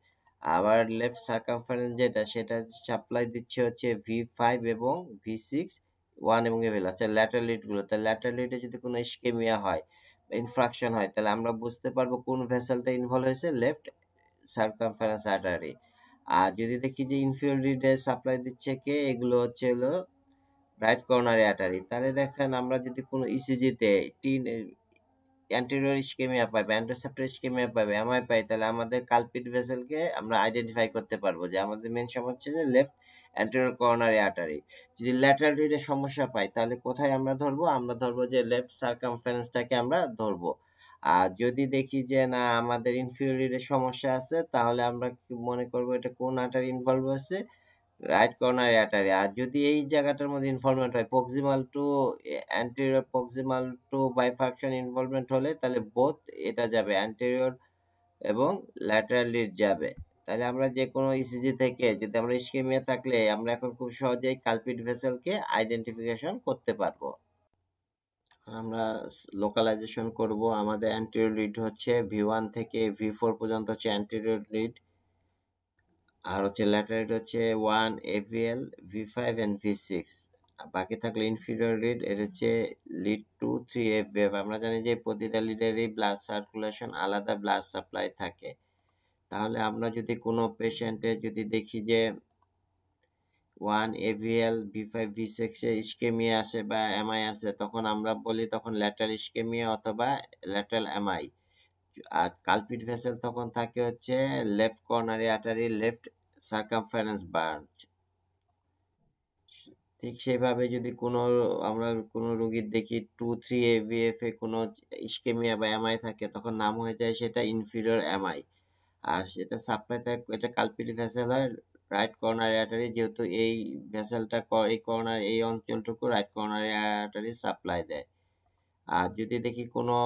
আবার লেফট সার্কামফারেন্স যেটা সেটা সাপ্লাই দিচ্ছে হচ্ছে V5 এবং V6 1 এবং এভেল। আচ্ছা ল্যাটারাল লিডগুলো, তাহলে ল্যাটারাল লিডে যদি কোনো ইস্কেমিয়া হয় ইনফ্রাকশন হয় তাহলে আমরা বুঝতে পারবো কোন ভেসেলটা ইনভলভ হয়েছে, লেফট সার্কামফারেন্স আর্টারি। আর যদি দেখি যে ইনফিরিয়র লিডে সাপ্লাই দিচ্ছে কে, এগুলো হলো রাইট কর্নারি আর্টারি, তাহলে দেখেন আমরা যদি কোনো ইসিজিতে অ্যান্টেরিয়র ইসকেমিয়া পাই বা অ্যান্টোসেপ্টার ইসকেমিয়া পাবে এমআই পাই, তাহলে আমাদের কালপিট ভেসেলকে আমরা আইডেন্টিফাই করতে পারবো যে আমাদের মেন সমস্যা হচ্ছে যে লেফট অ্যান্টেরিয়র করোনারি আর্টারি। যদি ল্যাটারাল রিডে সমস্যা পাই তাহলে কোথায় আমরা ধরবো, আমরা ধরবো যে লেফট সার্কামফারেন্সটাকে আমরা ধরবো। আর যদি দেখি যে না আমাদের ইনফিরিয়র রিডে সমস্যা আছে তাহলে আমরা মনে করবো এটা কোন আর্টারি ইনভলভ হয়েছে, রাইট কর্নার আর্টারি। আর যদি এই জায়গাটার মধ্যে ইনভলভমেন্ট হয় proximal to anterior proximal to bifurcation involvement হলে তাহলে বোথ এটা যাবে অ্যান্টেরিয়র এবং ল্যাটারাল লিড যাবে। তাহলে আমরা যে কোনো ইসিজি থেকে যদি আমরা ইসকেমিয়া থাকলে আমরা এখন খুব সহজেই কালপিট ভেসেলকে আইডেন্টিফিকেশন করতে পারবো। আমরা লোকালাইজেশন করব। আমাদের অ্যান্টেরিয়র লিড হচ্ছে V1 থেকে V4 পর্যন্ত হচ্ছে অ্যান্টেরিয়র লিড, আর হচ্ছে ল্যাটারাইট হচ্ছে 1 AVL V5 and V6, বাকি থাকলে ইনফিরিয়র লিড এর হচ্ছে লিড 2 3 FVF। আমরা জানি যে প্রতিটা লিডেরই ব্লাড সার্কুলেশন আলাদা ব্লাড সাপ্লাই থাকে। তাহলে আমরা যদি কোনো পেশেন্টে যদি দেখি যে 1 AVL V5 V6 এ ইস্কেমিয়া আসে বা এমআই আসে তখন আমরা বলি তখন ল্যাটারাল ইস্কেমিয়া অথবা ল্যাটারাল এমআই। আর কালপিট ভেসেল তখন থাকে হচ্ছে left coronary artery left circumflex branch. ঠিক সেইভাবে যদি আমরা কোনো রোগীর দেখি 2-3 AVF এ কোনো ইস্কেমিয়া বা এমআই থাকে তখন নাম হয়ে যায় সেটা ইনফিরিয়র এমআই। আর সেটা সাপ্লাই থাকে, এটা কালপিট ভেসেল হয় রাইট কর্নারি আর্টারি, যেহেতু এই ভেসেলটা এই কর্নার এই অঞ্চলটুকু রাইট কর্নারি আর্টারি সাপ্লাই দেয়। আর যদি দেখি কোনো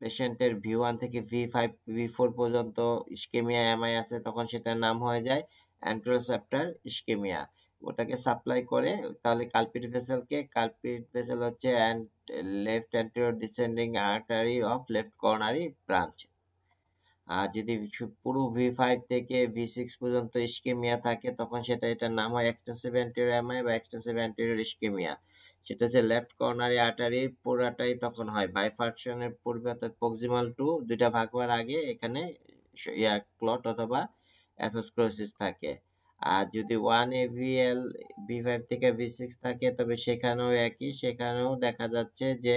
পেশেন্টের V1 থেকে V5 V4 পর্যন্ত ইস্কেমিয়া এমআই আছে তখন সেটার নাম হয়ে যায় অ্যান্টেরোসেপ্টার ইস্কেমিয়া, ওটাকে সাপ্লাই করে তাহলে কালপিট ভেসেল হচ্ছে left anterior descending artery of left coronary branch. আর যদি পুরো V5 থেকে V6 পর্যন্ত ইস্কেমিয়া থাকে তখন এটার নাম হয় এক্সটেন্সিভ অ্যান্টেরিয়র এমআই বা এক্সটেন্সিভ অ্যান্টেরিয়র ইস্কেমিয়া। সেটা হচ্ছে লেফট কর্নারি আর্টারি পুরাটাই তখন হয় বাইফার্কশনের পূর্বে অর্থাৎ প্রক্সিমাল টু দুইটা ভাগ হওয়ার আগে এখানে ক্লট অথবা অ্যাথোস্ক্লেরোসিস থাকে। আর যদি 1 AVL V5 থেকে V6 থাকে তবে সেখানেও একই, সেখানেও দেখা যাচ্ছে যে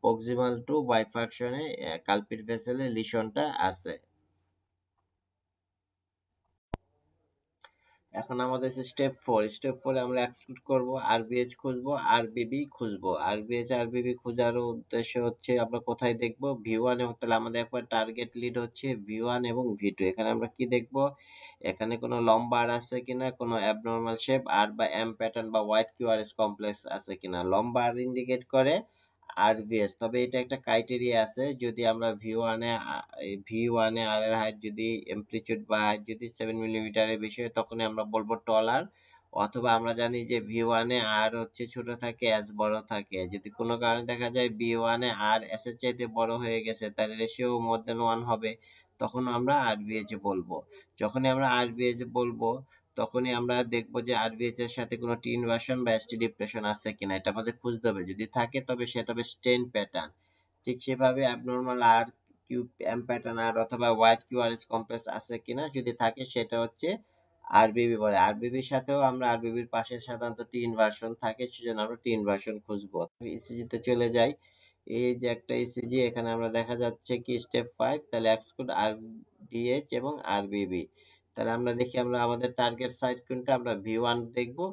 প্রক্সিমাল টু বাইফার্কশনে কালপিট ভেসেলে লিশনটা আছে। এখন আমাদের স্টেপ 4। স্টেপ 4 আমরা এক্সক্লুড করব, আরবিএইচ খুঁজবো, আরবিবি খুঁজবো। আরবিএইচ আরবিবি খোঁজার উদ্দেশ্য হচ্ছে আমরা কোথায় দেখব, V1 এবং তাহলে আমাদের একবার টার্গেট লিড হচ্ছে V1 এবং V2। এখানে আমরা কি দেখব, এখানে কোনো লম্বা আর আছে কিনা, কোনো অ্যাবনর্মাল শেপ আর বা এম প্যাটার্ন বা হোয়াইট কিউআরএস কমপ্লেক্স আছে কিনা। লম্বা আর ইন্ডিকেট করে আরভিএস, তবে এটা একটা ক্রাইটেরিয়া আছে, যদি আমরা ভি ওয়ান এ আর এর হাইট যদি এমপ্লিটিউড বা হাইট যদি 7 মিলিমিটারের বেশি হয় তখনই আমরা বলবো টলার, অথবা আমরা জানি যে V1 এ আর হচ্ছে ছোট থাকে এস বড় থাকে। যদি কোনো কারণে দেখা যায় V1 এ আর এস এর চাইতে বড় হয়ে গেছে তাহলে রেশিও মোর দেন 1 হবে, তখন আমরা আরবিএইচ বলবো। যখনই আমরা আরবিএইচ বলবো তখনই আমরা দেখবো যে আরবিএইচ এর সাথে কোনো টি ইনভার্সন বা এসটি ডিপ্রেশন আছে কিনা, এটা আমাদের খুঁজতে হবে। যদি থাকে তবে সেটা হবে স্টেন প্যাটার্ন। ঠিক সেভাবে অ্যাবনর্মাল আর কিউ এম প্যাটার্ন আর অথবা হোয়াইট কিউআরএস কমপ্লেক্স আছে কিনা, যদি থাকে সেটা হচ্ছে আরবিবি বলে। আরবিবির সাথেও আমরা আরবিবির পাশে সাধারণত টি ইনভার্সন থাকে, সেজন্য আমরা টি ইনভার্সন খুঁজবো। ইসিজিতে চলে যাই। এই যে একটা ইসিজি, এখানে আমরা দেখা যাচ্ছে কি স্টেপ 5, তাহলে এক্সক্লুড আরডিএইচ এবং আরবিবি। তাহলে আমরা দেখি আমরা আমাদের টার্গেট সাইট কোনটা, আমরা V1 দেখবো,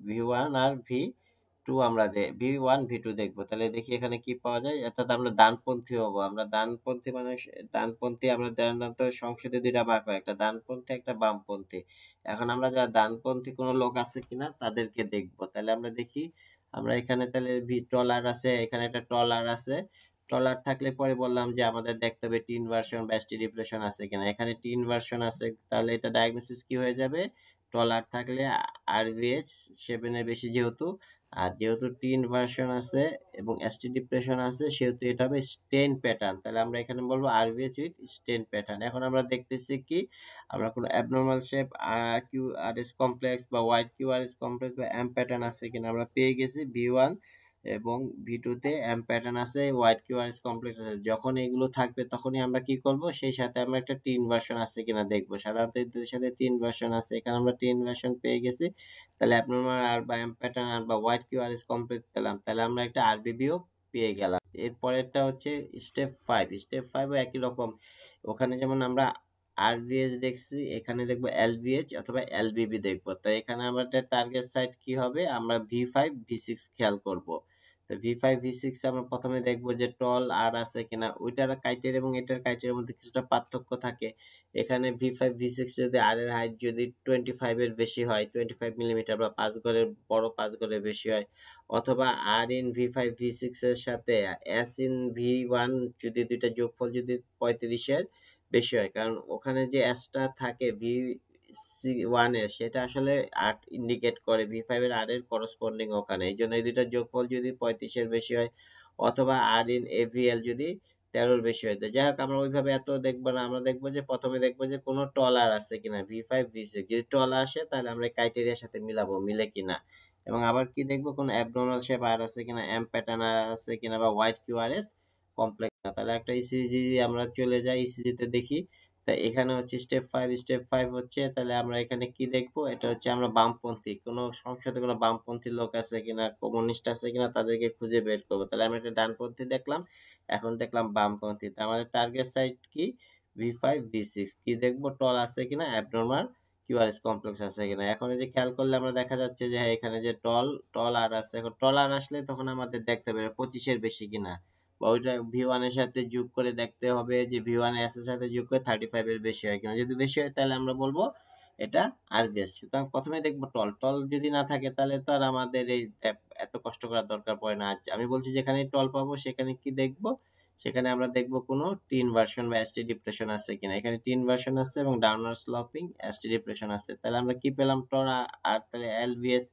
V1 আর V2 আমরা V1 V2 দেখবো। তাহলে দেখি এখানে কি পাওয়া যায়, অর্থাৎ আমরা ডানপন্থী হবো। আমরা ডানপন্থী মানে ডানপন্থী আমরা সাধারণত সংসদে দুইটা ভাগ হয়, একটা ডানপন্থী একটা বামপন্থী। এখন আমরা যারা ডানপন্থী কোনো লোক আছে কিনা তাদেরকে দেখবো। তাহলে আমরা দেখি, আমরা এখানে তাহলে ট্রলার আছে, এখানে একটা ট্রলার আছে। ট্রলার থাকলে পরে বললাম যে আমাদের দেখতে হবে টি ইনভার্সন বা এসটি ডিপ্রেশন আছে কিনা। এখানে টি ইনভার্সন আছে, তাহলে এটা ডায়াগনোসিস কি হয়ে যাবে, ট্রলার থাকলে আরভিএইচ 7 এর বেশি যেহেতু, আর যেহেতু টি ইনভার্সন আছে এবং এসটি ডিপ্রেশন আছে সেহেতু এটা হবে স্টেন প্যাটার্ন। তাহলে আমরা এখানে বলবো আরভিএস উইথ স্টেন প্যাটার্ন। এখন আমরা দেখতেছি কি আমরা কোনো abnormal shape Q R S complex বা white Q R S complex বা এম প্যাটার্ন আছে কিনা আমরা পেয়ে গেছি ভি1 এবং ভি2 তে এম প্যাটার্ন আছে, white Q R S complex আছে। যখন এগুলো থাকবে তখনই আমরা কি করব, সেই সাথে আমরা একটা টি ইনভার্সন আছে কিনা দেখবো। সাধারণত এদের সাথে টি ইনভার্সন আছে, এখানে আমরা টি ইনভার্সন পেয়ে গেছি। তাহলে অ্যাবনর্মাল আর বা এম প্যাটার্ন আর বা white Q R S complex পেলাম, তাহলে আমরা একটা আরবিবিও পেয়ে গেলাম। এরপরেরটা হচ্ছে স্টেপ 5। স্টেপ 5ও একই রকম, ওখানে যেমন আমরা আরভিএস দেখছি, এখানে দেখবো এলভিএইচ অথবা এলবিবি দেখবো। তো এখানে আমাদের টার্গেট সাইট কি হবে, আমরা ভি5 ভি6 খেয়াল করব। তো ভি5 ভি6 আমরা প্রথমে দেখবো যে টল আর আছে কিনা, ওইটার কাইটের এবং এটার কাইটের মধ্যে কিছুটা পার্থক্য থাকে। এখানে ভি5 ভি6 যদি আর এর হাইট যদি 25 এর বেশি হয়, 25 মিলিমিটার বা 5 গড়ের বড় 5 গড়ের বেশি হয়, অথবা আর ইন ভি5 ভি6 এর সাথে এস ইন ভি1 যদি দুইটা যোগফল যদি 35 এর বেশি হয়, কারণ ওখানে যে এসটা থাকে ভি1 এর সেটা আসলে আর ইন্ডিকেট করে ভি5 এর আর এর করসপন্ডিং ওখানে, এই জন্য এই দুইটা যোগফল যদি 35 এর বেশি হয়, অথবা আর ইন এভিএল যদি 13 বেশি হয়। যাই হোক আমরা ওইভাবে এত দেখবো না, আমরা দেখবো যে প্রথমে দেখবো যে কোনো টলার আছে কিনা ভি5 ভি6, যদি টলার আসে তাহলে আমরা ক্রাইটেরিয়ার সাথে মিলাবো, মিলে কিনা। এবং আবার কি দেখবো, কোনো অ্যাবনর্মাল শেপ আর আছে কিনা, এম প্যাটার্ন আর আছে কিনা, বা হোয়াইট কিউআরএস কমপ্লেক্স না। তাহলে একটা ইসিজি আমরা চলে যাই, ইসিজিতে দেখি। তা এখানে হচ্ছে স্টেপ 5 হচ্ছে, তাহলে আমরা এখানে কি দেখবো, এটা হচ্ছে আমরা বামপন্থী কোনো সংসদে কোনো বামপন্থী লোক আছে কিনা, কমিউনিস্ট আছে কিনা, তাদেরকে খুঁজে বের করবো। তাহলে আমরা একটা ডানপন্থী দেখলাম, এখন দেখলাম বামপন্থী। আমাদের টার্গেট সাইট কি, ভি5 ভি6। কি দেখবো, টল আছে কিনা, অ্যাবনর্মাল কিউআরএস কমপ্লেক্স আছে কিনা। এখন এই যে খেয়াল করলে আমরা দেখা যাচ্ছে যে হ্যাঁ, এখানে যে টল আর আছে, এখন টল আর আসলে তখন আমাদের দেখতে হবে 25 এর বেশি কিনা, বা ওইটা ভি1 এর সাথে যোগ করে দেখতে হবে যে ভি1 এস এর সাথে যোগ করে 35 এর বেশি হয় কিনা। যদি বেশি হয় তাহলে আমরা বলবো এটা আরভিএস। সুতরাং প্রথমে দেখবো টল যদি না থাকে তাহলে তো আর আমাদের এই এত কষ্ট করার দরকার পড়ে না। আমি বলছি যেখানে টল পাবো সেখানে কি দেখবো, সেখানে আমরা দেখবো কোনো টি ইনভার্সন বা এসটি ডিপ্রেশন আছে কিনা। এখানে টি ইনভার্সন আছে এবং ডাউনওয়ার্ড স্লোপিং এসটি ডিপ্রেশন আছে। তাহলে আমরা কি পেলাম, টল আর তাহলে এলভিএস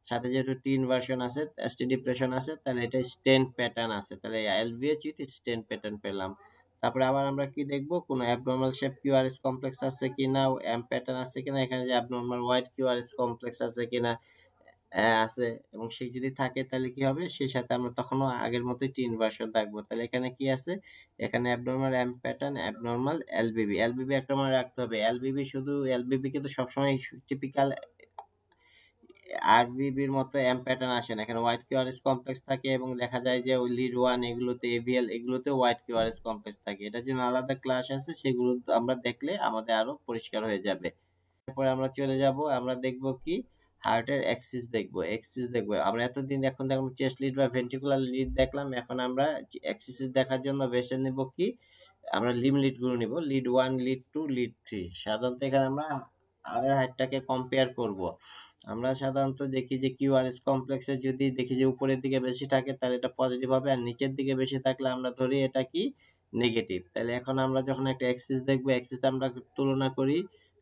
সাথে যেহেতু টি ইনভার্সন আছে, এসটি ডিপ্রেশন আছে, তাহলে এটা স্টেন প্যাটার্ন আছে, তাহলে এলভিএইচ উইথ স্টেন প্যাটার্ন পেলাম। তারপরে আবার আমরা কি দেখবো, কোনো অ্যাবনর্মাল শেপ কিউআরএস কমপ্লেক্স আছে কিনা, এম প্যাটার্ন আছে কিনা, এখানে যে অ্যাবনর্মাল হোয়াইট কিউআরএস কমপ্লেক্স আছে কিনা, আছে। এবং সেই যদি থাকে তাহলে কি হবে, সেই সাথে আমরা তখনও আগের মতোই টি ইনভার্সন থাকবো। তাহলে এখানে কি আছে, এখানে abnormal M pattern, abnormal LBBB. LBBB একটা মনে রাখতে হবে, এলবিবি শুধু এলবিবি কিন্তু সবসময় টিপিক্যাল আরবিবির মতো এম প্যাটার্ন আসে না, এখানে হোয়াইট কিউআরএস কমপ্লেক্স থাকে এবং দেখা যায় যে ওই লিড ওয়ান এগুলোতে এভিএল এগুলোতে হোয়াইট কিউআরএস কমপ্লেক্স থাকে। এটার জন্য আলাদা ক্লাস আছে, সেগুলো আমরা দেখলে আমাদের আরো পরিষ্কার হয়ে যাবে। এরপরে আমরা চলে যাব, আমরা দেখব কি, হার্টের এক্সিস দেখবো। আমরা এতদিন এখন দেখলাম চেস্ট লিড বা ভেন্ট্রিকুলার লিড দেখলাম, এখন আমরা এক্সিস দেখার জন্য বেছে নেব কি, আমরা লিম লিড গুলো নিব, লিড 1 লিড 2 লিড 3। সাধারণত এখানে আমরা আর এর হাইটটাকে কম্পেয়ার করব। আমরা সাধারণত দেখি যে কিউআরএস কমপ্লেক্সে যদি দেখি যে উপরের দিকে বেশি থাকে তাহলে এটা পজিটিভ হবে, আর নিচের দিকে বেশি থাকলে আমরা ধরি এটা কি নেগেটিভ। তাহলে এখন আমরা যখন একটা এক্সিস দেখবো, এক্সিসটা আমরা তুলনা করি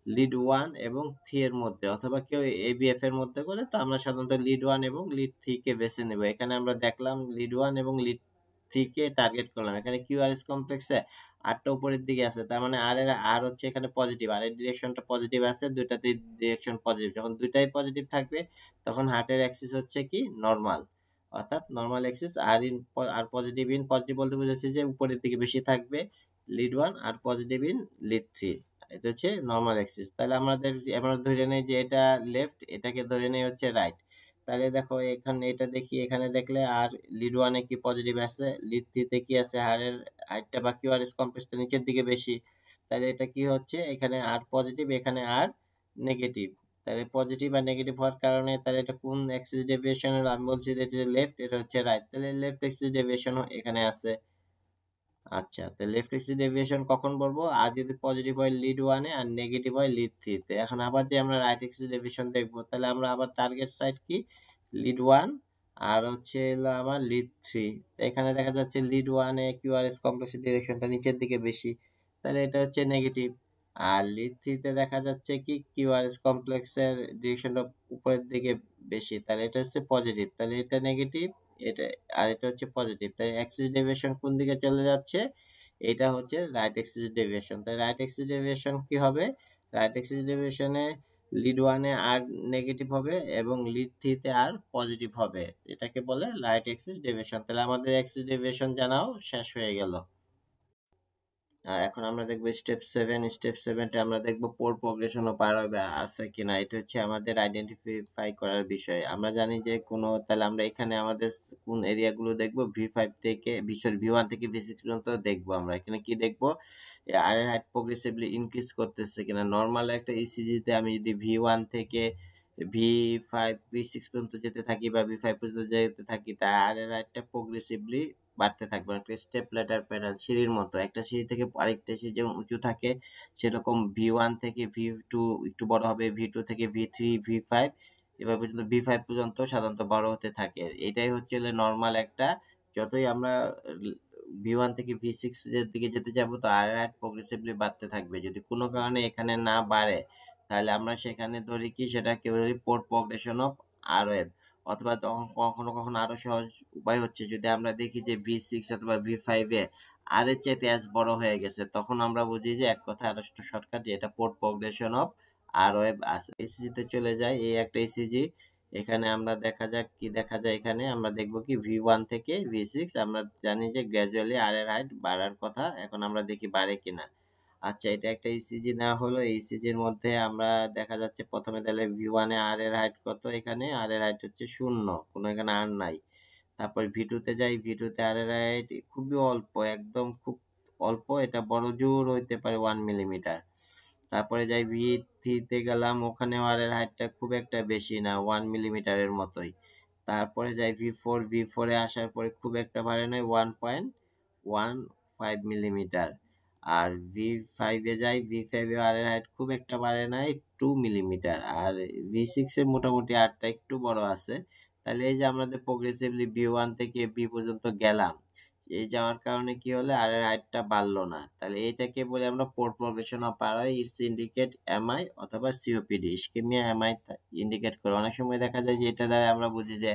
লিড 1 এবং 3 এর মধ্যে, অথবা কেউ এবিএফ এর মধ্যে করে, তো আমরা সাধারণত লিড 1 এবং লিড 3 কে বেছে নেব। এখানে আমরা দেখলাম লিড 1 এবং লিড 3 কে টার্গেট করলাম। এখানে কিউআরএস কমপ্লেক্সে আরটা উপরের দিকে আছে, তার মানে আর হচ্ছে এখানে পজিটিভ, আর এর ডিরেকশনটা পজিটিভ আছে, দুইটাতে ডিরেকশন পজিটিভ। যখন দুইটাই পজিটিভ থাকবে তখন হার্টের অ্যাক্সিস হচ্ছে কি নরমাল, অর্থাৎ নরমাল অ্যাক্সিস। আর পজিটিভ বলতে বোঝাচ্ছে যে উপরের দিকে বেশি থাকবে লিড 1, আর পজিটিভ ইন লিড 3, এটা হচ্ছে নরমাল অ্যাক্সিস। তাহলে আমরা ধরে নেই যে এটা লেফট, এটাকে ধরে নেই হচ্ছে রাইট। তাহলে দেখো এখানে এটা দেখি, এখানে দেখলে আর লিড 1 এ কি পজিটিভ আছে, লিড 3 তে কি আছে, হাইটটা বা কিউআরএস কমপ্লেক্সটা নিচের দিকে বেশি। তাহলে এটা কি হচ্ছে, এখানে আর পজিটিভ, এখানে আর নেগেটিভ। তাহলে পজিটিভ আর নেগেটিভ হওয়ার কারণে তাহলে এটা কোন অ্যাক্সিস ডেভিয়েশন হলো, আমি বলছি যে এটা লেফট, এটা হচ্ছে রাইট, তাহলে লেফট অ্যাক্সিস ডেভিয়েশন এখানে আছে। আচ্ছা, তো লেফট অ্যাক্সিস ডেভিয়েশন কখন বলবো, আর যদি পজিটিভ হয় লিড 1 এ আর নেগেটিভ হয় লিড 3 তে। এখন আবার যে আমরা রাইট অ্যাক্সিস ডেভিয়েশন দেখবো, তাহলে আমরা আবার টার্গেট সাইড কি লিড 1 আর হচ্ছে হলো আমার লিড 3। এখানে দেখা যাচ্ছে লিড 1 এ কিউআরএস কমপ্লেক্সের ডিরেকশনটা নিচের দিকে বেশি, তাহলে এটা হচ্ছে নেগেটিভ। আর লিড থ্রিতে দেখা যাচ্ছে কি কিউআরএস কমপ্লেক্সের ডিরেকশনটা উপরের দিকে বেশি, তাহলে এটা হচ্ছে পজিটিভ, তাহলে এটা নেগেটিভ, এটা আর এটা হচ্ছে পজিটিভ, তাই অ্যাক্সিস ডেভিয়েশন কোন দিকে চলে যাচ্ছে, এটা হচ্ছে রাইট অ্যাক্সিস ডেভিয়েশন। তাই রাইট অ্যাক্সিস ডেভিয়েশন কি হবে, রাইট অ্যাক্সিস ডেভিয়েশনে লিড ওয়ানে আর নেগেটিভ হবে এবং লিড থ্রিতে আর পজিটিভ হবে, এটাকে বলে রাইট অ্যাক্সিস ডেভিয়েশন। তাহলে আমাদের অ্যাক্সিস ডেভিয়েশন জানাও শেষ হয়ে গেল। আর এখন আমরা দেখবো স্টেপ 7 আমরা দেখবো পোর প্রোগ্রেশন ও পার আছে কিনা, এটা হচ্ছে আমাদের আইডেন্টিফাই করার বিষয়। আমরা জানি যে কোনো, তাহলে আমরা এখানে আমাদের কোন এরিয়াগুলো দেখবো, V5 থেকে V1 থেকে V6 পর্যন্ত দেখবো। আমরা এখানে কি দেখবো, আর এর হাইট প্রোগ্রেসিভলি ইনক্রিজ করতেছে কিনা। নর্মাল একটা ইসিজিতে আমি যদি V1 থেকে V5 V6 পর্যন্ত যেতে থাকি বা V5 পর্যন্ত যেতে থাকি, তা আর এর হাইটটা প্রোগ্রেসিভলি বাড়তে থাকবে, একটা স্টেপ ল্যাডার প্যাটার্ন, সিঁড়ির মতো। একটা সিঁড়ি থেকে আরেকটা সিঁড়ি যেমন উঁচু থাকে, সেরকম V1 থেকে V2 একটু বড় হবে, V2 থেকে V3 V5 এবার পর্যন্ত V5 পর্যন্ত সাধারণত বড় হতে থাকে। এটাই হচ্ছে নর্মাল একটা, যতই আমরা V1 থেকে V6 এর দিকে যেতে যাবো তো আর হাইট প্রোগ্রেসিভলি বাড়তে থাকবে। যদি কোনো কারণে এখানে না বাড়ে, তাহলে আমরা সেখানে ধরি কি, সেটাকে ধরি পোর্ট প্রোগ্রেশন অফ আরওএফ। অথবা তখন কখনো কখনো আরো সহজ উপায় হচ্ছে, যদি আমরা দেখি যে V6 অথবা V5 এ আর এর চাইতে এস বড় হয়ে গেছে, তখন আমরা বুঝি যে এক কথা আরেকটু শর্টকাট, যে এটা পোর্ট প্রোগ্রেশন অফ আরওএফ আছে। ইসিজি তে চলে যায়, এই একটা ইসিজি। এখানে আমরা দেখা যাক কি দেখা যায়, এখানে আমরা দেখব কি V1 থেকে V6 আমরা জানি যে গ্র্যাজুয়ালি আর এর হাইট বাড়ার কথা, এখন আমরা দেখি বাড়ে কিনা। আচ্ছা, এটা একটা ইসিজি নেওয়া হলো। এই ইসিজির মধ্যে আমরা দেখা যাচ্ছে প্রথমে তাহলে V1 এ আর এর হাইট কত, এখানে আর এর হাইট হচ্ছে 0, কোনো এখানে আর নাই। তারপর V2 তে যাই, V2 তে আর এর হাইট খুবই অল্প, একদম খুব অল্প, এটা বড় জোর হইতে পারে 1 মিলিমিটার। তারপরে যাই V3 তে গেলাম, ওখানে আর এর হাইটটা খুব একটা বেশি না, 1 মিলিমিটারের মতোই। তারপরে যাই V4 এ আসার পরে খুব একটা বাড়ে নাই, 1.15 মিলিমিটার। আর V5 এ যাই, V5 এ আর এর হাইট খুব একটা বাড়ে নাই, 2 মিলিমিটার। আর V6 এ মোটামুটি আরটা একটু বড় আছে। তাহলে এই যে আমাদের প্রোগ্রেসিভলি V1 থেকে B পর্যন্ত গেলাম, এই যাওয়ার কারণে কি হলো, আর এর হাইটটা বাড়লো না। তাহলে এটাকে বলি আমরা poor progression of R, it's indicate MI অথবা সিওপিডি, ইসকেমিয়া এমআই ইন্ডিকেট করে। অনেক সময় দেখা যায় যে এটা দ্বারা আমরা বুঝি যে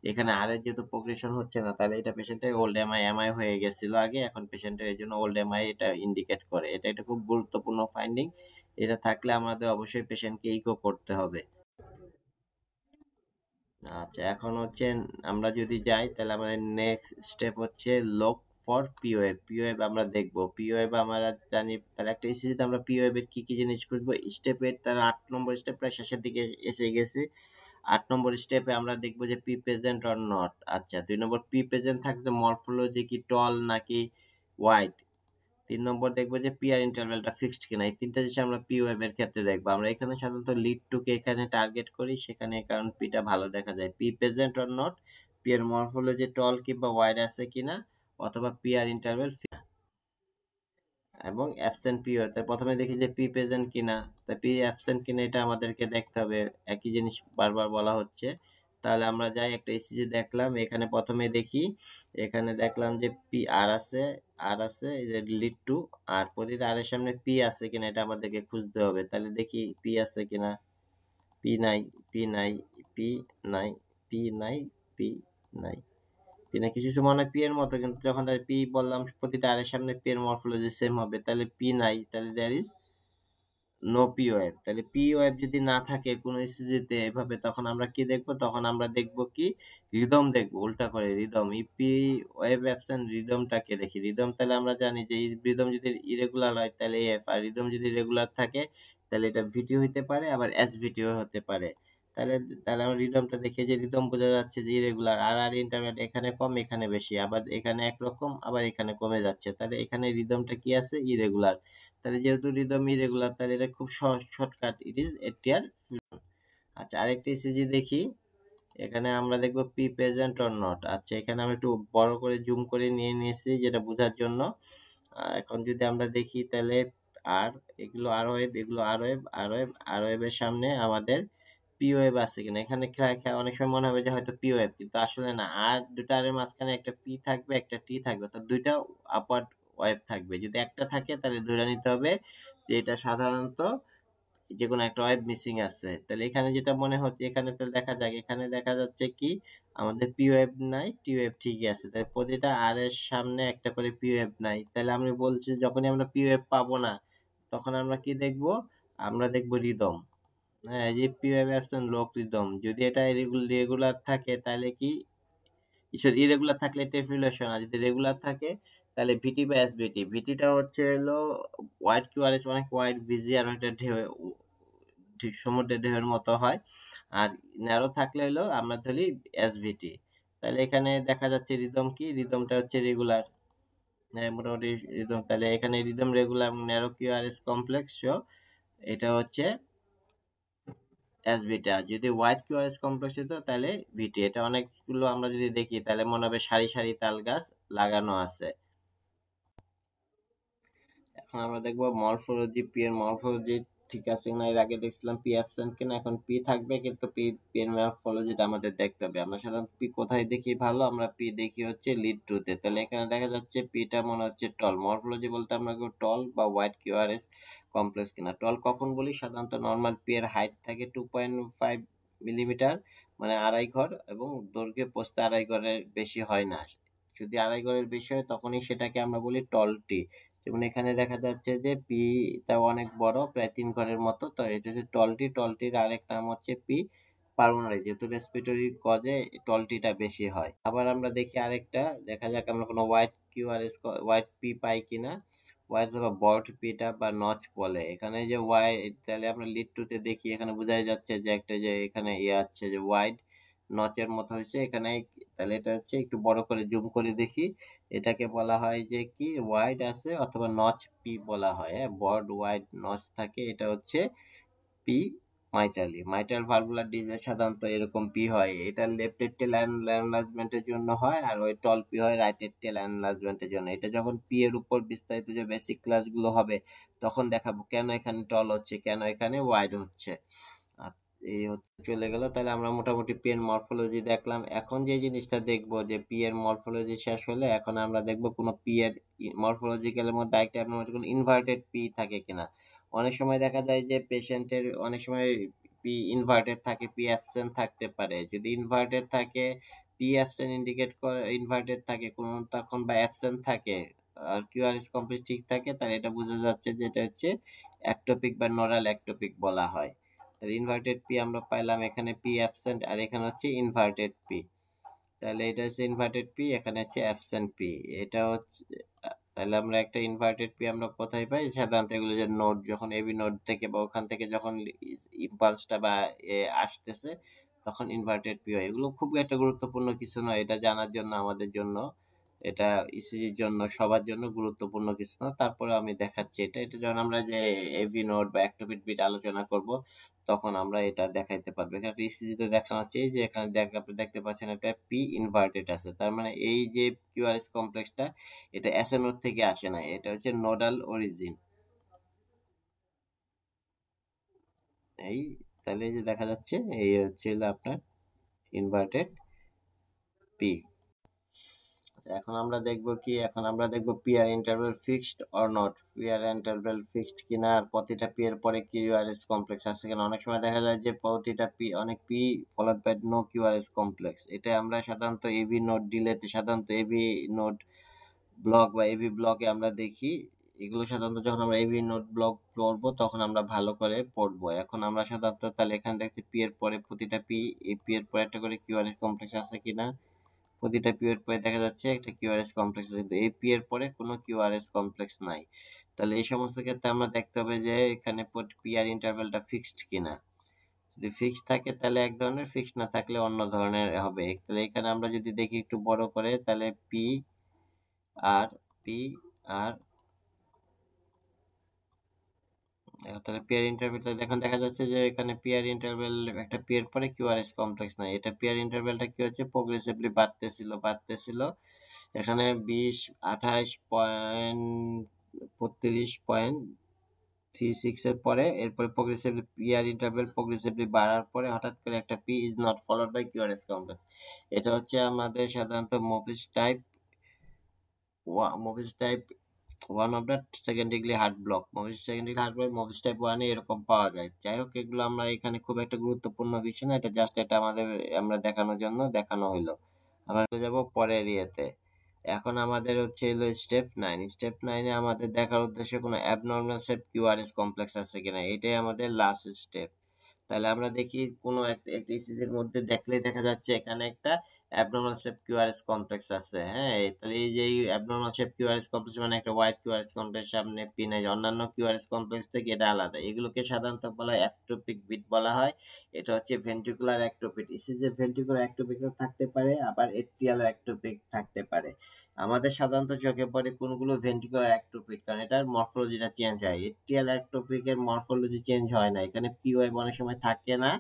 এখানে আর এর যেহেতু প্রোগ্রেশন হচ্ছে না, তাহলে এটা পেশেন্টের ওল্ড এমআই হয়ে গেছিল আগে, এখন পেশেন্টের এই জন্য ওল্ড এমআই এটা ইন্ডিকেট করে। এটা একটা খুব গুরুত্বপূর্ণ ফাইন্ডিং, এটা থাকলে আমাদের অবশ্যই পেশেন্টকে ইকো করতে হবে। আচ্ছা, এখন হচ্ছে আমরা যদি যাই, তাহলে আমাদের নেক্সট স্টেপ হচ্ছে লক ফর পিওএফ। পিওএফ আমরা দেখবো, পিওএফ আমরা জানি, তাহলে একটা ইসিজিতে আমরা পিওএফ এর কি কি জিনিস খুঁজবো, স্টেপের তার 8 নম্বর স্টেপ প্রায় শেষের দিকে এসে গেছে। 8 নম্বর স্টেপে আমরা দেখবো যে পি প্রেজেন্ট অর নট। আচ্ছা, 2 নম্বর পি প্রেজেন্ট থাকলে মরফোলজি কি টল নাকি ওয়াইড। 3 নম্বর দেখবো যে পিআর ইন্টারভ্যালটা ফিক্সড কিনা। এই তিনটা জিনিস আমরা পি ওয়েভ এর ক্ষেত্রে দেখবো। আমরা এখানে সাধারণত লিড টু কে এখানে টার্গেট করি, সেখানে কারণ পিটা ভালো দেখা যায়। P present or not, P এর মরফোলজি টল কিংবা ওয়াইড আছে কিনা, অথবা পিআর ইন্টারভ্যাল এবং অ্যাবসেন্ট পি হয়। তাই প্রথমে দেখি যে পি প্রেজেন্ট কিনা, তাই পি অ্যাবসেন্ট কিনা এটা আমাদেরকে দেখতে হবে। একই জিনিস বারবার বলা হচ্ছে। তাহলে আমরা যাই, একটা ইসিজি দেখলাম, এখানে প্রথমে দেখি, এখানে দেখলাম যে পি আর আছে এই যে লিড টু, আর প্রতিটা আর এর সামনে পি আছে কিনা এটা আমাদেরকে খুঁজতে হবে। তাহলে দেখি পি আছে কিনা, পি নাই, পি নাই, পি নাই, পি নাই, পি নাই, পি না, কিছু কিছু মনে হয় পি এর মতো, কিন্তু যখন তাই পি বললাম প্রতিটা আর এর সামনে পি এর মরফোলজি সেম হবে, তাহলে পি নাই, তাহলে there is no P wave. তাহলে পি ওয়েভ যদি না থাকে কোনো ইসিজিতে এভাবে, তখন আমরা কি দেখবো, তখন আমরা দেখবো কি রিদম দেখবো, উল্টা করে রিদম। ই পি ওয়েভ অ্যাবসেন্ট, রিদমটাকে দেখি। রিদম তাহলে আমরা জানি যে রিদম যদি ইরেগুলার হয় তাহলে এফ, আর রিদম যদি রেগুলার থাকে তাহলে এটা ভিটিও হতে পারে, আবার এস ভিটিও হতে পারে। তাহলে তাহলে আমরা রিদমটা দেখে যে রিদম বোঝা যাচ্ছে যে ইরেগুলার, আর আর ইন্টারভ্যাল এখানে কম এখানে বেশি, আবার এখানে একরকম আবার এখানে কমে যাচ্ছে, তাহলে এখানে রিদমটা কি আছে, ইরেগুলার। তাহলে যেহেতু রিদম ইরেগুলার, তাহলে এটা খুব শর্টকাট, ইট ইজ এটিআর। আচ্ছা, আরেকটা ইসিজি দেখি, এখানে আমরা দেখবো পি প্রেজেন্ট অর নট। আচ্ছা, এখানে আমি একটু বড় করে জুম করে নিয়ে নিয়েছি যেটা বোঝার জন্য। এখন যদি আমরা দেখি তাহলে আর এগুলো আর ওয়েব, এগুলো আর ওয়েব, আর ওয়েবের সামনে আমাদের পি ওয়েব আছে কিনা। এখানে অনেক সময় মনে হবে যে হয়তো পি ওয়েব, কিন্তু আসলে না। আর দুটা আর এর মাঝখানে একটা পি থাকবে, একটা টি থাকবে, তো দুইটা আপার ওয়েভ থাকবে। যদি একটা থাকে তাহলে ধরে নিতে হবে যে এটা সাধারণত যে কোনো একটা ওয়েভ মিসিং আছে। তাহলে এখানে যেটা মনে হচ্ছে, এখানে তো দেখা যাক, এখানে দেখা যাচ্ছে কি আমাদের পি ওয়েভ নাই, টি ওয়েভ ঠিকই আছে। তাই প্রতিটা আর এর সামনে একটা করে পি ওয়েভ নাই। তাহলে আমি বলছি যখনই আমরা পি ওয়েভ পাবো না, তখন আমরা কি দেখব? আমরা দেখব রিদম। হ্যাঁ, এই যে পি ওয়েভ অ্যাবসেন্ট লোক রিদম। যদি এটা রেগুলার থাকে তাহলে কি, ইরেগুলার থাকলে এটা রিলেশন, আর যদি রেগুলার থাকে তাহলে ভিটি বা এসবিটি। ভিটিটা হচ্ছে হলো ওয়াইড কিউআরএস, অনেক ওয়াইড বিজি, আর ওইটা ঢেউ ঠিক সমুদ্রের ঢেউয়ের মতো হয়। আর ন্যারো থাকলে হলো আমরা ধরি এসভিটি। তাহলে এখানে দেখা যাচ্ছে রিদম কি, রিদমটা হচ্ছে রেগুলার। হ্যাঁ, মোটামুটি রিদম। তাহলে এখানে rhythm regular narrow QRS complex, এটা হচ্ছে এসভিটা। যদি হোয়াইট কিউআরএস কমপ্লেক্স হতো তাহলে ভিটি। এটা অনেকগুলো আমরা যদি দেখি তাহলে মনে হবে সারি সারি তাল গাছ লাগানো আছে। এখন আমরা দেখবো মরফোলজি, পি এর মরফোলজি ঠিক আছে কিনা। এর আগে দেখছিলাম পি অ্যাবসেন্ট কিনা, এখন পি থাকবে, কিন্তু পি এর মরফোলজিটা আমাদের দেখতে হবে। আমরা সাধারণত পি কোথায় দেখি ভালো, আমরা পি দেখি হচ্ছে লিড টুতে। তাহলে এখানে দেখা যাচ্ছে পিটা মনে হচ্ছে টল। মরফোলজি বলতে আমরা টল বা হোয়াইট কিউআরএস কমপ্লেক্স কিনা। টল কখন বলি? সাধারণত নর্মাল পি এর হাইট থাকে 2.5 মিলিমিটার, মানে আড়াই ঘর, এবং দৈর্ঘ্যে পোস্তে আড়াই ঘরের বেশি হয় না। যদি আড়াই ঘরের বেশি হয় তখনই সেটাকে আমরা বলি টল টি। যেমন এখানে দেখা যাচ্ছে যে পিটা অনেক বড়, প্রায় 3 ঘরের মতো। তো এটা হচ্ছে টলটি। টলটির আরেক নাম হচ্ছে পি পালমোনারি, যেহেতু রেসপিরেটরি কজে টলটিটা বেশি হয়। আবার আমরা দেখি আরেকটা, দেখা যাক আমরা কোনো হোয়াইট কিউআরএস হোয়াইট পি পাই কিনা। হোয়াইট অথবা বট পিটা বা নচ বলে। এখানে যে হোয়াইট, তাহলে আমরা লিড টুতে দেখি, এখানে বোঝাই যাচ্ছে যে একটা যে এখানে ইয়ে আছে যে হোয়াইট নচের মতো হয়েছে এখানে। তাহলে এটা হচ্ছে একটু বড় করে জুম করে দেখি, এটাকে বলা হয় যে কি ওয়াইড আছে অথবা নচ পি বলা হয়। হ্যাঁ, বড ওয়াইড নচ থাকে, এটা হচ্ছে পি মাইটালি। মাইটাল ভালভুলার ডিজিজ সাধারণত এরকম পি হয়। এটা লেফট টেল এনলার্জমেন্টের জন্য হয়, আর ওই টল পি হয় রাইট টেল এনলার্জমেন্টের জন্য। এটা যখন পি এর উপর বিস্তারিত যে বেসিক ক্লাসগুলো হবে তখন দেখাবো কেন এখানে টল হচ্ছে, কেন এখানে ওয়াইড হচ্ছে। আর এই হচ্ছে চলে গেল। তাহলে আমরা মোটামুটি পি এর মরফোলজি দেখলাম। এখন যে জিনিসটা দেখবো যে পি এর মরফোলজি শেষ হলে এখন আমরা দেখবো কোনো পি এর মরফোলজিক্যালের মধ্যে আরেকটা আপনার কোনো ইনভার্টেড পি থাকে কিনা। অনেক সময় দেখা যায় যে পেশেন্টের অনেক সময় পি ইনভার্টেড থাকে, পি অ্যাবসেন্ট থাকতে পারে। যদি ইনভার্টেড থাকে, পি অ্যাবসেন্ট ইন্ডিকেট করে, ইনভার্টেড থাকে কোনো তখন বা অ্যাবসেন্ট থাকে আর কিউআরএস কমপ্লিট ঠিক থাকে, তাহলে এটা বোঝা যাচ্ছে যে এটা হচ্ছে অ্যাক্টোপিক বা নরাল অ্যাক্টোপিক বলা হয়। তাহলে ইনভার্টেড পি আমরা পাইলাম, এখানে পি অ্যাবসেন্ট, আর এখানে হচ্ছে ইনভার্টেড পি। তাহলে এটা হচ্ছে ইনভার্টেড পি, এখানে হচ্ছে অ্যাবসেন্ট পি। এটা হচ্ছে তাহলে আমরা একটা ইনভার্টেড পি আমরা কোথায় পাই? সাধারণত এগুলো যে নোড, যখন এবি নোড থেকে বা ওখান থেকে যখন ইম্পালসটা বা আসতেছে তখন ইনভার্টেড পি হয়। এগুলো খুব একটা গুরুত্বপূর্ণ কিছু নয়, এটা জানার জন্য আমাদের জন্য, এটা ইসিজির জন্য সবার জন্য গুরুত্বপূর্ণ কিছু না। তারপরে আমি দেখাচ্ছি এটা। এটা যখন আমরা যে এভি নোড বা অ্যাক্টোপিক বিট আলোচনা করব তখন আমরা এটা দেখাইতে পারবো। এখানে ইসিজিতে দেখানো হচ্ছে যে এখানে আপনি দেখতে পাচ্ছেন একটা পি ইনভার্টেড আছে, তার মানে এই যে কিউআরএস কমপ্লেক্সটা এটা এসএ নোড থেকে আসে না, এটা হচ্ছে নোডাল অরিজিন। এই তাহলে এই যে দেখা যাচ্ছে এই হচ্ছে আপনার ইনভার্টেড পি। এখন আমরা দেখব কি, এখন আমরা দেখব PR interval fixed or not. PR interval fixed কিনা, আর প্রতিটা পি এর পরে কিউআরএস কমপ্লেক্স আছে কিনা। অনেক সময় দেখা যায় যে প্রতিটা পি, অনেক P followed by no QRS complex. এটা আমরা সাধারণত এবি নোড ডিলেতে, সাধারণত এবি নোড ব্লক বা এবি ব্লকে আমরা দেখি। এগুলো সাধারণত যখন আমরা এবি নোড ব্লক পড়বো তখন আমরা ভালো করে পড়বো। এখন আমরা সাধারণত তাহলে এখানে দেখছি পি এর পরে প্রতিটা পি, এই পি এর পরে একটা করে কিউআরএস কমপ্লেক্স আছে কিনা। প্রতিটা পি এর পরে দেখা যাচ্ছে একটা কিউআরএস কমপ্লেক্স আছে, কিন্তু এই পি এর পরে কোনো কিউআরএস কমপ্লেক্স নাই। তাহলে এই সমস্ত ক্ষেত্রে আমরা দেখতে হবে যে এখানে পি আর ইন্টারভ্যালটা ফিক্সড কিনা। যদি ফিক্সড থাকে তাহলে এক ধরনের, ফিক্সড না থাকলে অন্য ধরনের হবে। তাহলে এখানে আমরা যদি দেখি একটু বড় করে, তাহলে পি আর পি আর, তাহলে পিয়ার ইন্টারভ্যালটা দেখুন, দেখা যাচ্ছে যে এখানে পিয়ার ইন্টারভ্যাল একটা পি এর পরে কিউআরএস কমপ্লেক্স নাই। এটা পিয়ার ইন্টারভ্যালটা কি হচ্ছে প্রোগ্রেসিভলি বাড়তেছিল। এখানে 20, 28.32.36 এর পরে এরপরে প্রোগ্রেসিভলি পিয়ার ইন্টারভ্যাল প্রোগ্রেসিভলি বাড়ার পরে হঠাৎ করে একটা P is not followed by QRS complex. এটা হচ্ছে আমাদের সাধারণত Mobitz type one of the secondary heart block, Mobitz secondary heart block Mobitz type ওয়ানে এরকম পাওয়া যায়। যাই হোক, এগুলো আমরা এখানে খুব একটা গুরুত্বপূর্ণ বিষয় না, এটা জাস্ট এটা আমাদের আমরা দেখানোর জন্য দেখানো হইলো। আমরা যাব পরের ইয়েতে। এখন আমাদের হচ্ছে হলো স্টেপ 9। স্টেপ 9-এ আমাদের দেখার উদ্দেশ্য কোনো অ্যাবনর্মাল শেপ কিউআরএস কমপ্লেক্স আছে কিনা, এটাই আমাদের লাস্ট স্টেপ। তাহলে আমরা দেখি কোনো একটা ইসিজির মধ্যে দেখলেই দেখা যাচ্ছে এখানে একটা অ্যাবনর্মাল শেপ কিউআরএস কমপ্লেক্স আছে। হ্যাঁ, তাহলে এই যে অ্যাবনর্মাল শেপ কিউআরএস কমপ্লেক্স মানে একটা হোয়াইট কিউআরএস কমপ্লেক্স সামনে পিনে, অন্যান্য কিউআরএস কমপ্লেক্স থেকে এটা আলাদা। এগুলোকে সাধারণত বলা হয় অ্যাক্টোপিক বিট বলা হয়। এটা হচ্ছে ভেন্ট্রিকুলার অ্যাক্টোপিক। ইসিজি ভেন্ট্রিকুলার অ্যাক্টোপিকও থাকতে পারে, আবার এট্রিয়াল অ্যাক্টোপিক থাকতে পারে। আমাদের সাধারণত চোখে পড়ে কোনগুলো ভেন্ট্রিকুলার অ্যাক্টোপিক, কারণ এটার মরফোলজিটা চেঞ্জ হয়। এট্রিয়াল অ্যাক্টোপিকের মরফোলজি চেঞ্জ হয় না, এখানে পি ওয়েভ অনেক সময় থাকে না,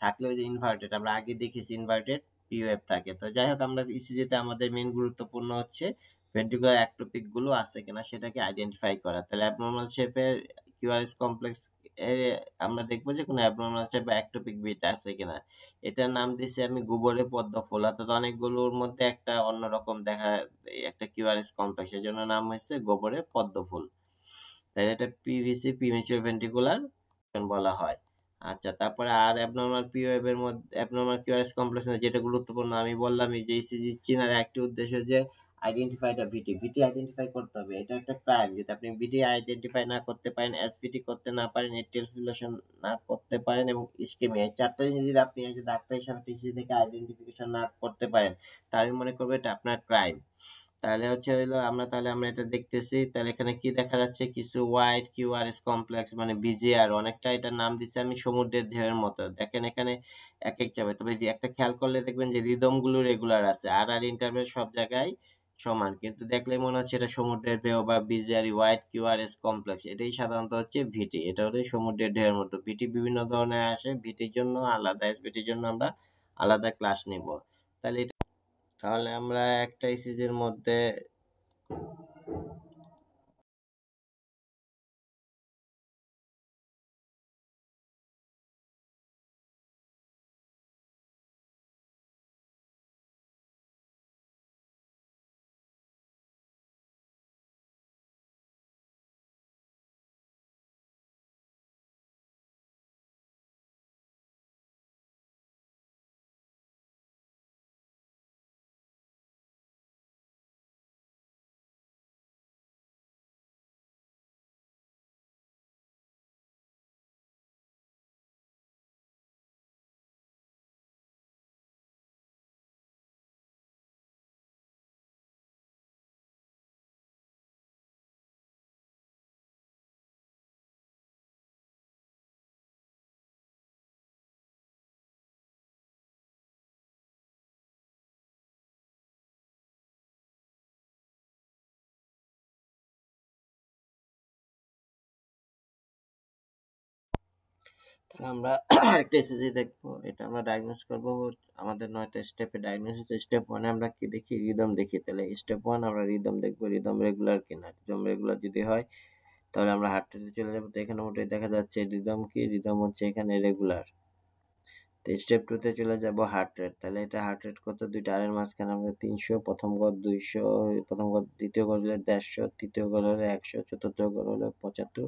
থাকলে ওই যে ইনভার্টেড, আমরা আগে দেখেছি ইনভার্টেড পি ওয়েভ থাকে। তো যাই হোক, আমরা ইসিজিতে আমাদের মেইন গুরুত্বপূর্ণ হচ্ছে ভেন্ট্রিকুলার অ্যাক্টোপিক গুলো আছে কিনা সেটাকে আইডেন্টিফাই করা। তাহলে অ্যাবনর্মাল শেপের কিউআরএস কমপ্লেক্স আমরা দেখবো যে কোনো অ্যাবনর্মাল শেপ বা অ্যাক্টোপিক বিট আছে কিনা। এটার নাম দিছি আমি গোবরে পদ্ম ফুল, অর্থাৎ অনেকগুলোর মধ্যে একটা অন্যরকম দেখা একটা কিউআরএস কমপ্লেক্স, এর জন্য নাম হয়েছে গোবরে পদ্ম ফুল। তাই এটা পিভিসি প্রিমেচিউর ভেন্ট্রিকুলার বলা হয়। আচ্ছা, তারপরে আর অ্যাবনর্মাল পি ওয়েভের মধ্যে অ্যাবনর্মাল কিউআরএস কমপ্লেক্স যেটা গুরুত্বপূর্ণ আমি বললাম, এই যে ইসিজি চেনার একটি উদ্দেশ্য যে identify the VT, VT identify করতে হবে। এটা একটা ক্রাইম যদি আপনি ভিটি আইডেন্টিফাই না করতে পারেন, এসভিটি করতে না পারেন, এটিএল ফিব্রিলেশন না করতে পারেন এবং ইসকেমিয়া, এই চারটা জিনিস যদি আপনি একজন ডাক্তার হিসাবে টিসি থেকে আইডেন্টিফিকেশন না করতে পারেন, তাহলে আমি মনে করবো এটা আপনার ক্রাইম। তাহলে হচ্ছে হইলো আমরা এটা দেখতেছি। তাহলে এখানে কি দেখা যাচ্ছে, কিছু হোয়াইট কিউআরএস কমপ্লেক্স মানে বিজিআর, অনেকটা এটার নাম দিচ্ছি আমি সমুদ্রের ঢেউয়ের মতো। দেখেন এখানে এক এক যাবে, তবে একটা খেয়াল করলে দেখবেন যে রিদম গুলো রেগুলার আছে, আর ইন্টারভেল সব জায়গায় সমান, কিন্তু দেখলে মনে হচ্ছে এটা সমুদ্রের ঢেউ বা বিজিআর হোয়াইট কিউআরএস কমপ্লেক্স। এটাই সাধারণত হচ্ছে ভিটি, এটা হলো সমুদ্রের ঢেউয়ের মতো। ভিটি বিভিন্ন ধরনের আসে, ভিটির জন্য আলাদা, এসভিটির জন্য আমরা আলাদা ক্লাস নিব। তাহলে তাহলে আমরা একটা ইসিজির মধ্যে আমরা আরেকটা এসএসজি দেখবো, এটা আমরা ডায়াগনোস করবো। আমাদের 9টা স্টেপে ডায়াগনোসিস। স্টেপ 1 আমরা কি দেখি, রিদম দেখি। তাহলে স্টেপ 1 আমরা রিদম দেখবো, রিদম রেগুলার কিনা। রিদম রেগুলার যদি হয় তাহলে আমরা হার্ট রেটে চলে যাবো। তো এখানে মোটাই দেখা যাচ্ছে রিদম কি, রিদম হচ্ছে এখানে রেগুলার। তো স্টেপ 2 তে চলে যাব হার্ট রেট। তাহলে এটা হার্ট রেট কত, দুইটা আর এর মাঝখানে আমরা 300, প্রথম গড় 200, প্রথম গড়, দ্বিতীয় গড় হলে 150, তৃতীয় গড় হলে 100, চতুর্থ গড় হলে 75,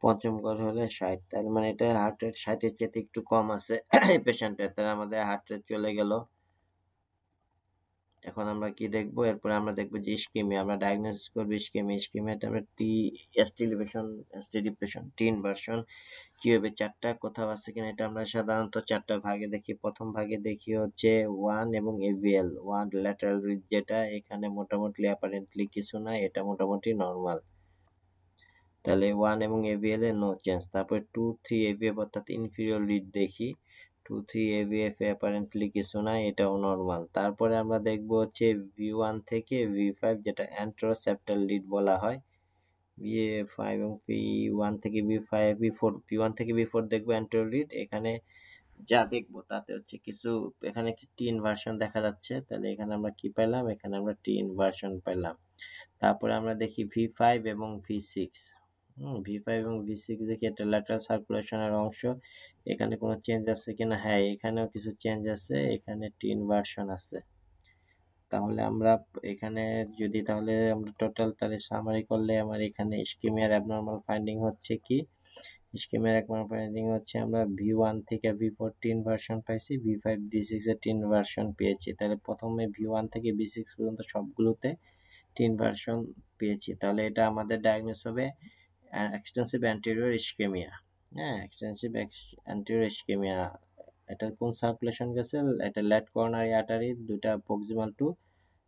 পঞ্চম গড় হলে 60। তার মানে এটা হার্ট রেট 60-এর চেয়ে একটু কম আছে এই পেশেন্টের। তাহলে আমাদের হার্ট রেট চলে গেল। এখন আমরা কি দেখবো, এরপরে আমরা দেখবো যে ইসকেমিয়া, আমরা ডায়াগনোসিস করবো ইসকেমিয়া। ইসকেমিয়াটা আমরা এসটি লিভেশন, এসটি ডিপ্রেশন, টি ইনভার্সন কি হবে, চারটা কোথাও আছে কিনা, এটা আমরা সাধারণত চারটা ভাগে দেখি। প্রথম ভাগে দেখি হচ্ছে 1 এবং এভিএল 1 ল্যাটারাল রিজ, যেটা এখানে মোটামুটি অ্যাপারেন্টলি কিছু না, এটা মোটামুটি নর্মাল। তাহলে 1 এবং এভিএল এ নো চেঞ্জ। তারপর 2, 3 এভিএফ অর্থাৎ ইনফিরিয়র লিড দেখি, 2, 3 এভিএফ এ অ্যাপারেন্টলি কিছু না, এটাও নর্মাল। তারপরে আমরা দেখবো হচ্ছে V1 থেকে V5, যেটা অ্যান্ট্রোসেপ্টাল লিড বলা হয়। V5 এবং V1 থেকে V5, V4, V1 থেকে V4 দেখবো অ্যান্ট্রো লিড। এখানে যা দেখবো তাতে হচ্ছে কিছু, এখানে টি ইনভার্সন দেখা যাচ্ছে। তাহলে এখানে আমরা কি পেলাম, এখানে আমরা টি ইনভার্সন পেলাম। তারপরে আমরা দেখি V5 এবং V6। V5 এবং V6 দেখি, এটা ল্যাটারাল সার্কুলেশনের অংশ। এখানে কোনো চেঞ্জ আছে কিনা, হ্যাঁ এখানেও কিছু চেঞ্জ আছে, এখানে টি ইনভার্সন আছে। তাহলে আমরা এখানে যদি তাহলে আমরা টোটাল তাহলে সামারি করলে আমার এখানে ইস্কিমিয়ার অ্যাবনর্মাল ফাইন্ডিং হচ্ছে কি, ইস্কিমিয়ার অ্যাবনর্মাল ফাইন্ডিং হচ্ছে আমরা V1 থেকে V4 3 ভার্সন পাইছি, V5 V6 এর 3 ভার্সন পেয়েছি। তাহলে প্রথমে V1 থেকে V6 পর্যন্ত সবগুলোতে 3 ভার্সন পেয়েছি। তাহলে এটা আমাদের ডায়াগনোস হবে এক্সটেন্সিভ অ্যান্টেরিয়র ইস্কেমিয়া। হ্যাঁ, এক্সটেন্সিভ অ্যান্টেরিয়র ইস্কেমিয়া। এটা কোন সার্কুলেশন গেছে? এটা লেফট করোনারি আর্টারি দুটা প্রক্সিমাল টু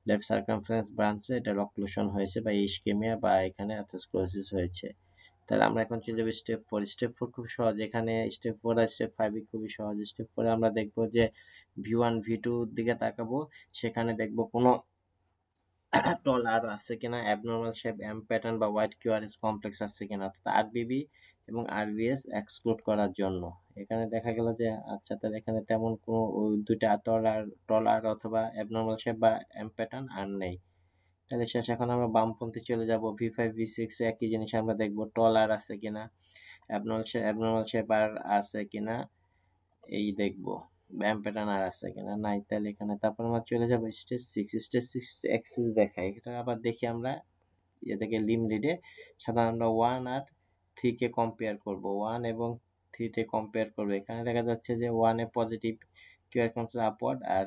লেফট সার্কামফারেন্স ব্রাঞ্চে এটা অক্লুশন হয়েছে বা ইস্কেমিয়া বা এখানে অ্যাথেরোস্ক্লেরোসিস হয়েছে। তাহলে আমরা এখন চলে যাবো স্টেপ 4। স্টেপ 4 খুব সহজ, এখানে স্টেপ 4 আর স্টেপ 5 খুবই সহজ। স্টেপ 4 আমরা দেখবো যে V1 V2 দিকে তাকাবো, সেখানে দেখবো কোনো টল আর আছে কিনা, অ্যাবনর্মাল শেপ এম প্যাটার্ন বা হোয়াইট কিউআরএস কমপ্লেক্স আছে কিনা, অর্থাৎ আরবিবি এবং আরবিএস এক্সক্লুড করার জন্য। এখানে দেখা গেল যে আচ্ছা তাহলে এখানে তেমন কোনো দুইটা টল আর অথবা অ্যাবনর্মাল শেপ বা এম প্যাটার্ন আর নেই। তাহলে শেষ এখন আমরা বামপন্থী চলে যাব, V5 V6 এ একই জিনিস আমরা দেখব টল আর আছে কিনা, অ্যাবনর্মাল শেপ আর আছে কিনা এই দেখব, ব্যাম প্যাটার্ন আর আছে কিনা, নাই। তাহলে এখানে তারপর আমরা চলে যাব স্টেজ 6। স্টেজ 6 এক্সিস দেখাই, এটা আবার দেখি আমরা এটাকে লিম লিডে সাধারণত আমরা 1 আর 3 কে কম্পেয়ার করব, 1 এবং 3 তে কম্পেয়ার করব। এখানে দেখা যাচ্ছে যে 1 এ পজিটিভ কিউআর কমপ্লেক্স আপওয়ার্ড আর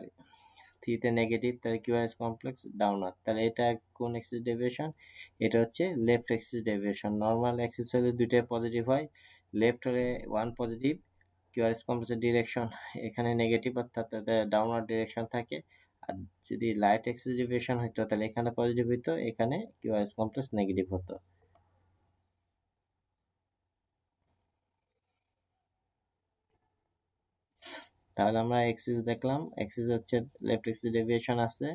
3 তে নেগেটিভ, তাহলে কিউআরএস কমপ্লেক্স ডাউনওয়ার্ড। তাহলে এটা কোন এক্সিস ডেভিয়েশন? এটা হচ্ছে left axis deviation. Normal axis হলে দুইটাই পজিটিভ হয়, লেফট হলে 1 পজিটিভ, কিউআরএস কমপ্লেক্সের ডিরেকশন এখানে নেগেটিভ অর্থাৎ ডাউনওয়ার্ড ডিরেকশন থাকে। আর যদি লাইট এক্সিস ডেভিয়েশন হতো তাহলে এখানে পজিটিভ হতো, এখানে কিউআরএস কমপ্লেক্স নেগেটিভ হতো। তাহলে আমরা এক্সিস দেখলাম, এক্সিস হচ্ছে লেফট এক্সিস ডেভিয়েশন আছে।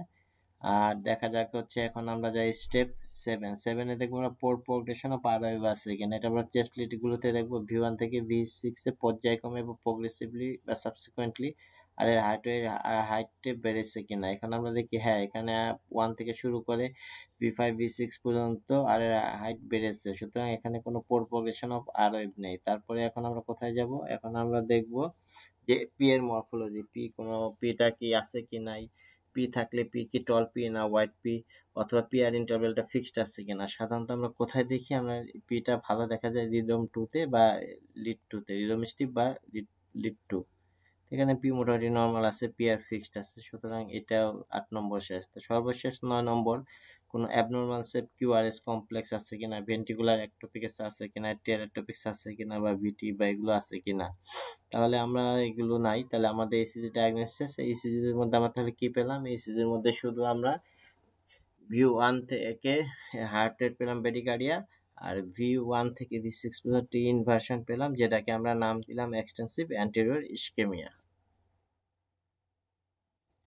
আর দেখা যাক হচ্ছে এখন আমরা যাই স্টেপ 7 এ দেখবো আমরা পোর প্রোগ্রেশন অফ আরওয়েভ আছে কিনা। এটা আমরা চেস্ট লিডগুলোতে দেখবো V1 থেকে V6 এ পর্যায়ক্রমে এবং প্রোগ্রেসিভলি বা সাবসিকুয়েন্টলি আর এর হাইটে বেড়েছে কিনা। এখন আমরা দেখি হ্যাঁ এখানে 1 থেকে শুরু করে V5 V6 পর্যন্ত আর এর হাইট বেড়েছে, সুতরাং এখানে কোনো পোর প্রোগ্রেশন অফ আরওয়েভ নেই। তারপরে এখন আমরা কোথায় যাব? এখন আমরা দেখব যে পি এর মরফোলজি, পিটা কি আছে কি নাই, পি থাকলে পি কি টল পি না হোয়াইট পি, অথবা পি আর ইন্টারভ্যালটা ফিক্সড আছে কিনা। সাধারণত আমরা কোথায় দেখি? আমরা পিটা ভালো দেখা যায় রিদম 2 তে বা লিড 2 তে, রিদম স্টিপ বা লিড 2। এখানে পি মোটামুটি নর্মাল আছে, পি আর ফিক্সড আছে, সুতরাং এটাও 8 নম্বর শেষ। তো সর্বশেষ 9 নম্বর, কোনো অ্যাবনর্মাল শেপ কিউআরএস কমপ্লেক্স আছে কিনা, ভেন্ট্রিকুলার একটোপিক্স আছে কিনা, টেরাটোপিক্স আছে কিনা বা ভিটি বা এগুলো আছে কিনা। তাহলে আমরা এগুলো নাই, তাহলে আমাদের ইসিজি ডায়াগনোসিস, এই ইসিজির মধ্যে আমরা তাহলে কি পেলাম? এই ইসিজির মধ্যে শুধু আমরা V1 থেকে হার্ট রেট পেলাম ব্রেডিকার্ডিয়া, আর V1 থেকে V6 পর্যন্ত ইনভার্সন পেলাম, যেটাকে আমরা নাম দিলাম এক্সটেন্সিভ অ্যান্টেরিয়র ইস্কেমিয়া।